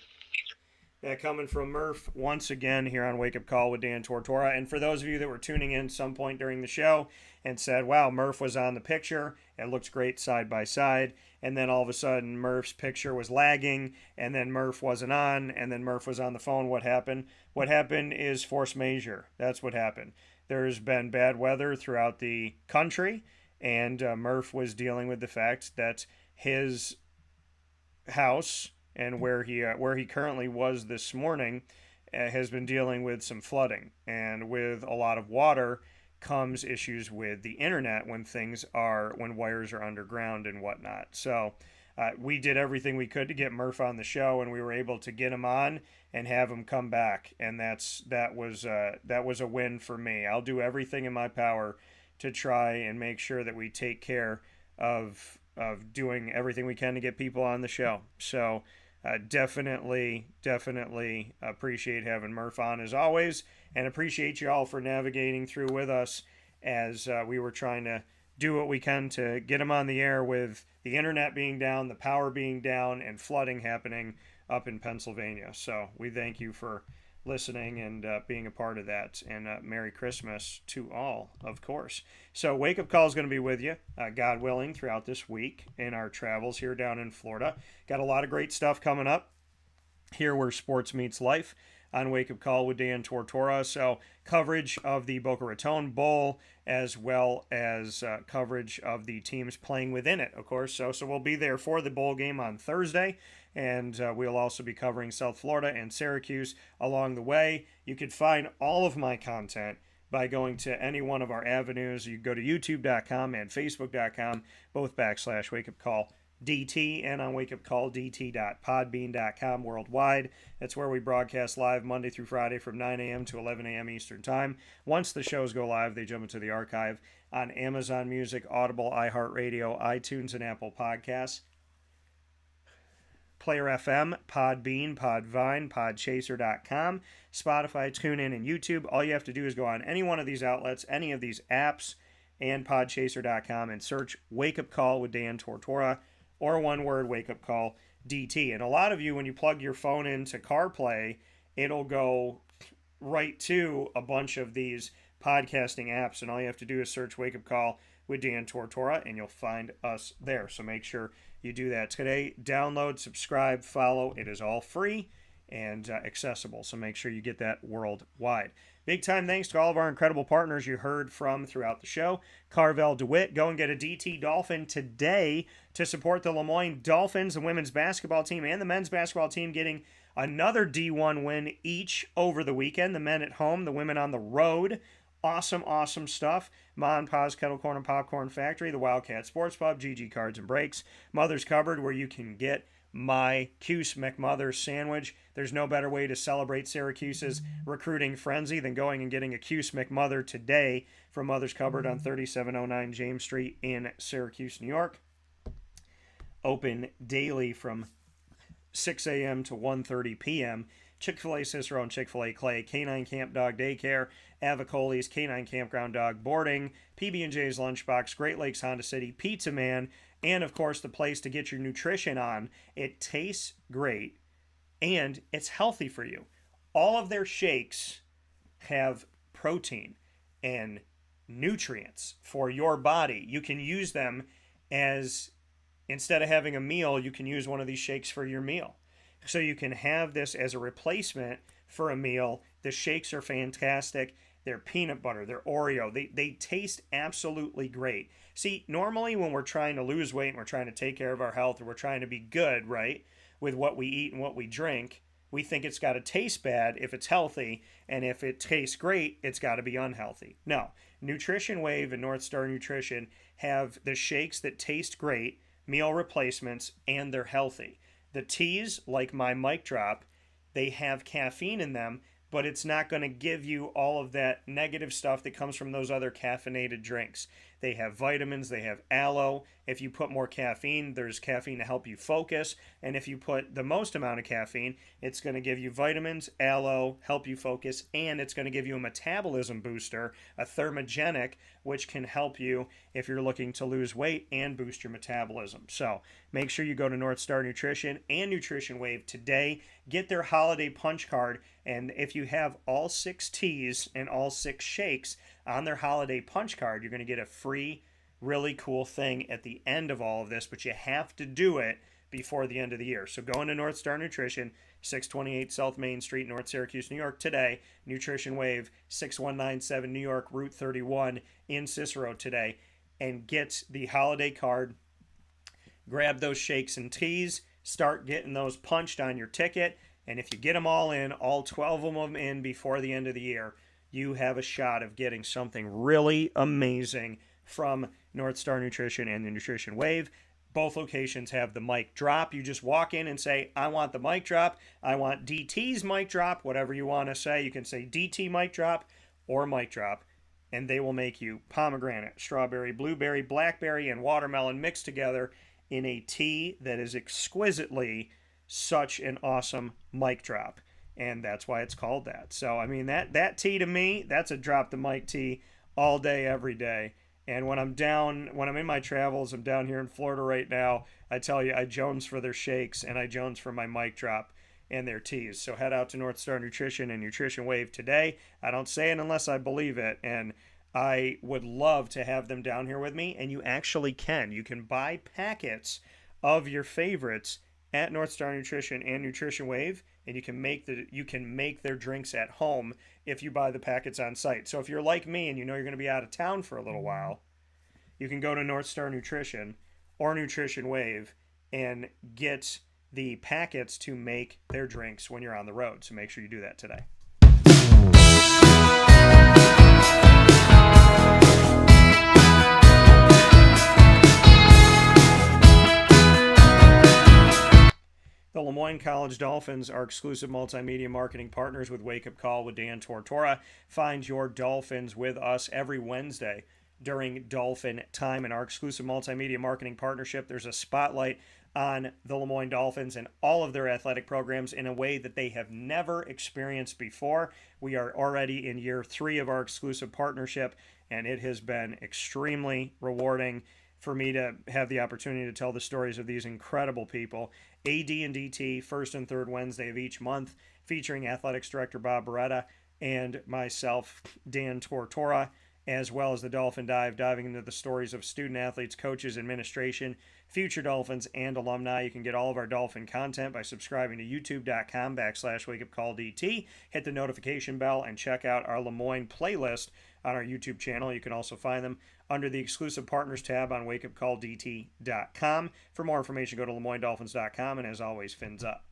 That coming from Murf once again here on Wake Up Call with Dan Tortora. And for those of you that were tuning in some point during the show and said, wow, Murf was on the picture, it looks great side by side, and then all of a sudden Murf's picture was lagging, and then Murf wasn't on, and then Murf was on the phone, what happened? What happened is force majeure. That's what happened. There's been bad weather throughout the country, and Murf was dealing with the fact that his house and where he currently was this morning has been dealing with some flooding, and with a lot of water comes issues with the internet when wires are underground and whatnot. So we did everything we could to get Murf on the show, and we were able to get him on and have him come back, and that was a win for me. I'll do everything in my power to try and make sure that we take care of doing everything we can to get people on the show. So definitely appreciate having Murf on as always, and appreciate you all for navigating through with us as we were trying to do what we can to get him on the air with the internet being down, the power being down, and flooding happening up in Pennsylvania. So we thank you for listening and being a part of that. And Merry Christmas to all, of course. So Wake Up Call is going to be with you, God willing, throughout this week in our travels here down in Florida. Got a lot of great stuff coming up here where sports meets life on Wake Up Call with Dan Tortora. So coverage of the Boca Raton Bowl, as well as coverage of the teams playing within it, of course. So we'll be there for the bowl game on Thursday, and we'll also be covering South Florida and Syracuse along the way. You can find all of my content by going to any one of our avenues. You can go to youtube.com and facebook.com, both / Wake Up Call DT, and on wakeupcalldt.podbean.com worldwide. That's where we broadcast live Monday through Friday from 9 a.m. to 11 a.m. Eastern Time. Once the shows go live, they jump into the archive on Amazon Music, Audible, iHeartRadio, iTunes, and Apple Podcasts. Player FM, Podbean, Podvine, Podchaser.com, Spotify, TuneIn, and YouTube. All you have to do is go on any one of these outlets, any of these apps, and Podchaser.com, and search Wake Up Call with Dan Tortora, or one word, Wake Up Call DT. And a lot of you, when you plug your phone into CarPlay, it'll go right to a bunch of these podcasting apps, and all you have to do is search Wake Up Call with Dan Tortora, and you'll find us there. So make sure you do that today. Download, subscribe, follow. It is all free and accessible, so make sure you get that worldwide. Big time thanks to all of our incredible partners you heard from throughout the show. Carvel DeWitt, go and get a DT Dolphin today to support the Lemoyne Dolphins, the women's basketball team and the men's basketball team getting another D1 win each over the weekend. The men at home, the women on the road. Awesome stuff. Ma and Pa's Kettle Corn and Popcorn Factory, the Wildcat Sports Pub, GG Cards and Breaks, Mother's Cupboard, where you can get my Cuse McMother sandwich. There's no better way to celebrate Syracuse's recruiting frenzy than going and getting a Cuse McMother today from Mother's Cupboard on 3709 James Street in Syracuse, New York. Open daily from 6 a.m. to 1:30 p.m. Chick-fil-A Cicero and Chick-fil-A Clay, Canine Camp Dog Daycare, Avicoli's Canine Campground Dog Boarding, PB&J's Lunchbox, Great Lakes Honda City, Pizza Man, and of course the place to get your nutrition on. It tastes great and it's healthy for you. All of their shakes have protein and nutrients for your body. You can use them as, instead of having a meal, you can use one of these shakes for your meal. So you can have this as a replacement for a meal. The shakes are fantastic. They're peanut butter, they're Oreo. They taste absolutely great. See, normally when we're trying to lose weight and we're trying to take care of our health and we're trying to be good, right, with what we eat and what we drink, we think it's got to taste bad if it's healthy, and if it tastes great, it's got to be unhealthy. No, Nutrition Wave and North Star Nutrition have the shakes that taste great, meal replacements, and they're healthy. The teas, like my Mic Drop, they have caffeine in them, but it's not going to give you all of that negative stuff that comes from those other caffeinated drinks. They have vitamins, they have aloe. If you put more caffeine, there's caffeine to help you focus. And if you put the most amount of caffeine, it's going to give you vitamins, aloe, help you focus, and it's going to give you a metabolism booster, a thermogenic, which can help you if you're looking to lose weight and boost your metabolism. So make sure you go to North Star Nutrition and Nutrition Wave today. Get their holiday punch card, and if you have all 6 teas and all 6 shakes on their holiday punch card, you're going to get a free, really cool thing at the end of all of this, but you have to do it before the end of the year. So go into North Star Nutrition, 628 South Main Street, North Syracuse, New York today. Nutrition Wave, 6197 New York, Route 31 in Cicero today, and get the holiday card. Grab those shakes and teas, start getting those punched on your ticket, and if you get them all in, all 12 of them in before the end of the year, you have a shot of getting something really amazing from North Star Nutrition and the Nutrition Wave. Both locations have the mic drop. You just walk in and say, I want the mic drop. I want DT's mic drop, whatever you want to say. You can say DT mic drop or mic drop, and they will make you pomegranate, strawberry, blueberry, blackberry, and watermelon mixed together in a tea that is exquisitely such an awesome mic drop. And that's why it's called that. So, I mean, that tea to me, that's a drop the mic tea all day, every day. And when I'm in my travels, I'm down here in Florida right now, I tell you, I jones for their shakes and I jones for my mic drop and their teas. So head out to North Star Nutrition and Nutrition Wave today. I don't say it unless I believe it. And I would love to have them down here with me. And you actually can. You can buy packets of your favorites at North Star Nutrition and Nutrition Wave, and you can make their drinks at home if you buy the packets on site. So if you're like me and you know you're going to be out of town for a little while, you can go to North Star Nutrition or Nutrition Wave and get the packets to make their drinks when you're on the road. So make sure you do that today. The Lemoyne College Dolphins are exclusive multimedia marketing partners with Wake Up Call with Dan Tortora. Find your Dolphins with us every Wednesday during Dolphin Time. In our exclusive multimedia marketing partnership, there's a spotlight on the Lemoyne Dolphins and all of their athletic programs in a way that they have never experienced before. We are already in year 3 of our exclusive partnership, and it has been extremely rewarding for me to have the opportunity to tell the stories of these incredible people. AD and DT, first and third Wednesday of each month, featuring Athletics Director Bob Beretta and myself, Dan Tortora, as well as the Dolphin Dive, diving into the stories of student athletes, coaches, administration, future Dolphins, and alumni. You can get all of our Dolphin content by subscribing to youtube.com/wakeupcalldt. Hit the notification bell and check out our Lemoyne playlist on our YouTube channel. You can also find them under the exclusive partners tab on wakeupcalldt.com. For more information, go to LemoyneDolphins.com, and as always, fins up.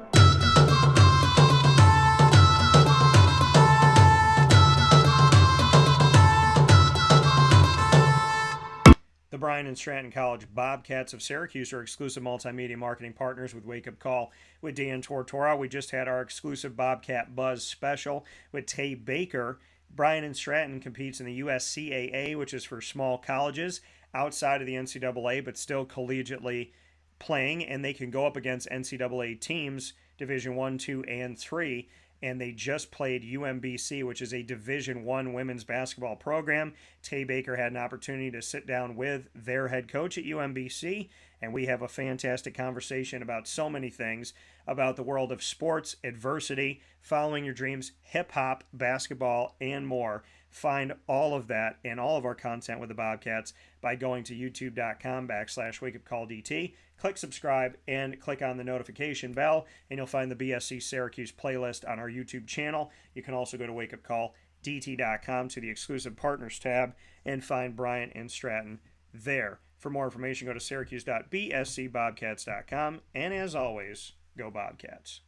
The Bryan and Stratton College Bobcats of Syracuse are exclusive multimedia marketing partners with Wake Up Call with Dan Tortora. We just had our exclusive Bobcat Buzz special with Tay Baker. Bryan and Stratton competes in the USCAA, which is for small colleges outside of the NCAA, but still collegiately playing, and they can go up against NCAA teams, Division 1, 2, and 3, and they just played UMBC, which is a Division 1 women's basketball program. Tay Baker had an opportunity to sit down with their head coach at UMBC, and we have a fantastic conversation about so many things, about the world of sports, adversity, following your dreams, hip-hop, basketball, and more. Find all of that and all of our content with the Bobcats by going to youtube.com/wakeupcalldt. Click subscribe and click on the notification bell, and you'll find the BSC Syracuse playlist on our YouTube channel. You can also go to wakeupcalldt.com to the exclusive partners tab and find Bryan and Stratton there. For more information, go to syracuse.bscbobcats.com. And as always, go Bobcats.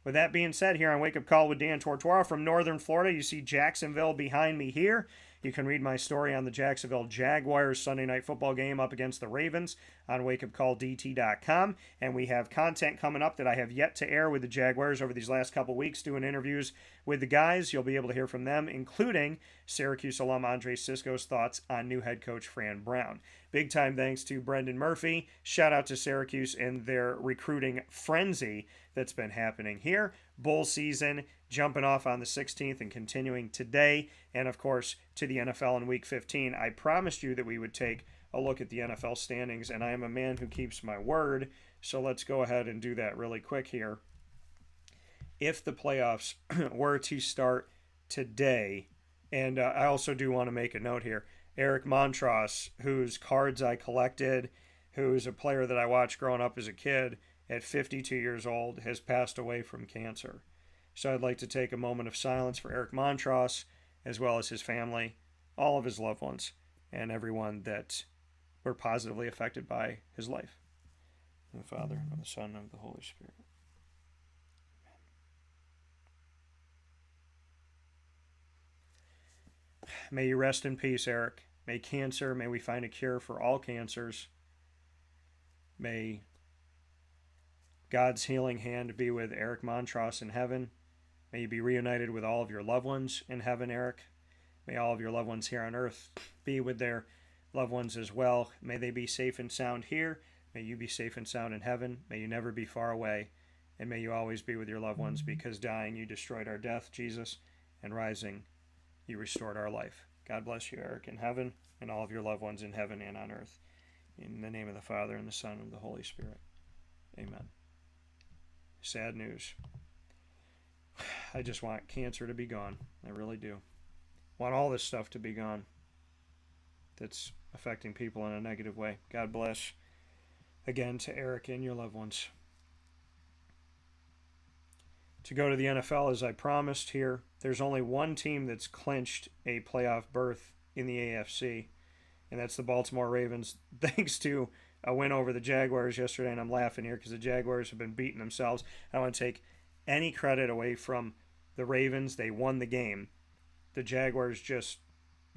With that being said, here on Wake Up Call with Dan Tortora from Northern Florida, you see Jacksonville behind me here. You can read my story on the Jacksonville Jaguars Sunday night football game up against the Ravens on wakeupcalldt.com. And we have content coming up that I have yet to air with the Jaguars over these last couple weeks, doing interviews with the guys. You'll be able to hear from them, including Syracuse alum Andre Sisco's thoughts on new head coach Fran Brown. Big time thanks to Brendan Murphy. Shout out to Syracuse and their recruiting frenzy that's been happening here. Bowl season jumping off on the 16th and continuing today. And of course, to the NFL in Week 15. I promised you that we would take a look at the NFL standings, and I am a man who keeps my word. So let's go ahead and do that really quick here. If the playoffs were to start today, and I also do want to make a note here, Eric Montross, whose cards I collected, who's a player that I watched growing up as a kid, at 52 years old, has passed away from cancer. So I'd like to take a moment of silence for Eric Montross, as well as his family, all of his loved ones, and everyone that were positively affected by his life. In the Father, and of the Son, and of the Holy Spirit. May you rest in peace, Eric. May we find a cure for all cancers. May God's healing hand be with Eric Montross in heaven. May you be reunited with all of your loved ones in heaven, Eric. May all of your loved ones here on earth be with their loved ones as well. May they be safe and sound here. May you be safe and sound in heaven. May you never be far away. And may you always be with your loved ones, because dying you destroyed our death, Jesus, and rising you restored our life. God bless you, Eric, in heaven, and all of your loved ones in heaven and on earth. In the name of the Father, and the Son, and the Holy Spirit. Amen. Sad news. I just want cancer to be gone. I really do. Want all this stuff to be gone that's affecting people in a negative way. God bless again to Eric and your loved ones. To go to the NFL, as I promised here, there's only one team that's clinched a playoff berth in the AFC, and that's the Baltimore Ravens, thanks to a win over the Jaguars yesterday. And I'm laughing here because the Jaguars have been beating themselves. I don't want to take any credit away from the Ravens. They won the game. The Jaguars just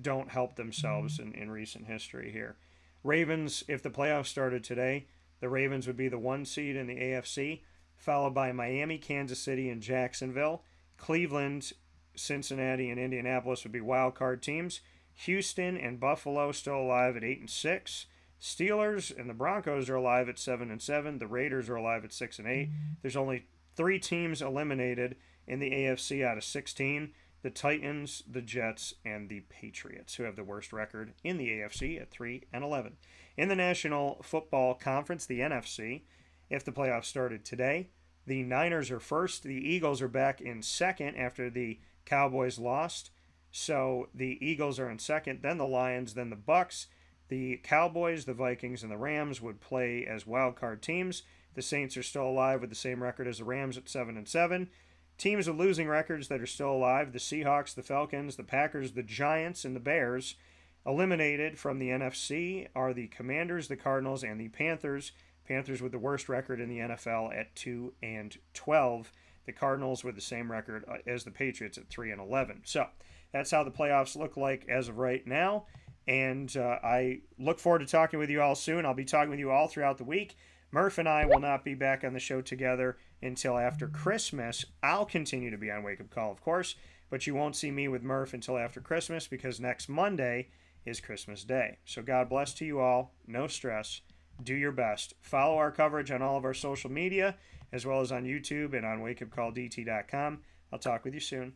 don't help themselves in recent history here. Ravens, if the playoffs started today, the Ravens would be the 1 seed in the AFC, followed by Miami, Kansas City, and Jacksonville. Cleveland, Cincinnati, and Indianapolis would be wild card teams. Houston and Buffalo still alive at 8 and 6. Steelers and the Broncos are alive at 7 and 7. The Raiders are alive at 6 and 8. There's only 3 teams eliminated in the AFC out of 16. The Titans, the Jets, and the Patriots, who have the worst record in the AFC at 3 and 11. In the National Football Conference, the NFC, if the playoffs started today, the Niners are first. The Eagles are back in second after the Cowboys lost. So the Eagles are in second, then the Lions, then the Bucks. The Cowboys, the Vikings, and the Rams would play as wild card teams. The Saints are still alive with the same record as the Rams at 7 and 7. Teams with losing records that are still alive, the Seahawks, the Falcons, the Packers, the Giants, and the Bears. Eliminated from the NFC are the Commanders, the Cardinals, and the Panthers. Panthers with the worst record in the NFL at 2 and 12. The Cardinals with the same record as the Patriots at 3 and 11. So that's how the playoffs look like as of right now. And I look forward to talking with you all soon. I'll be talking with you all throughout the week. Murf and I will not be back on the show together until after Christmas. I'll continue to be on Wake Up Call, of course, but you won't see me with Murf until after Christmas, because next Monday is Christmas Day. So God bless to you all. No stress. Do your best. Follow our coverage on all of our social media, as well as on YouTube and on wakeupcalldt.com. I'll talk with you soon.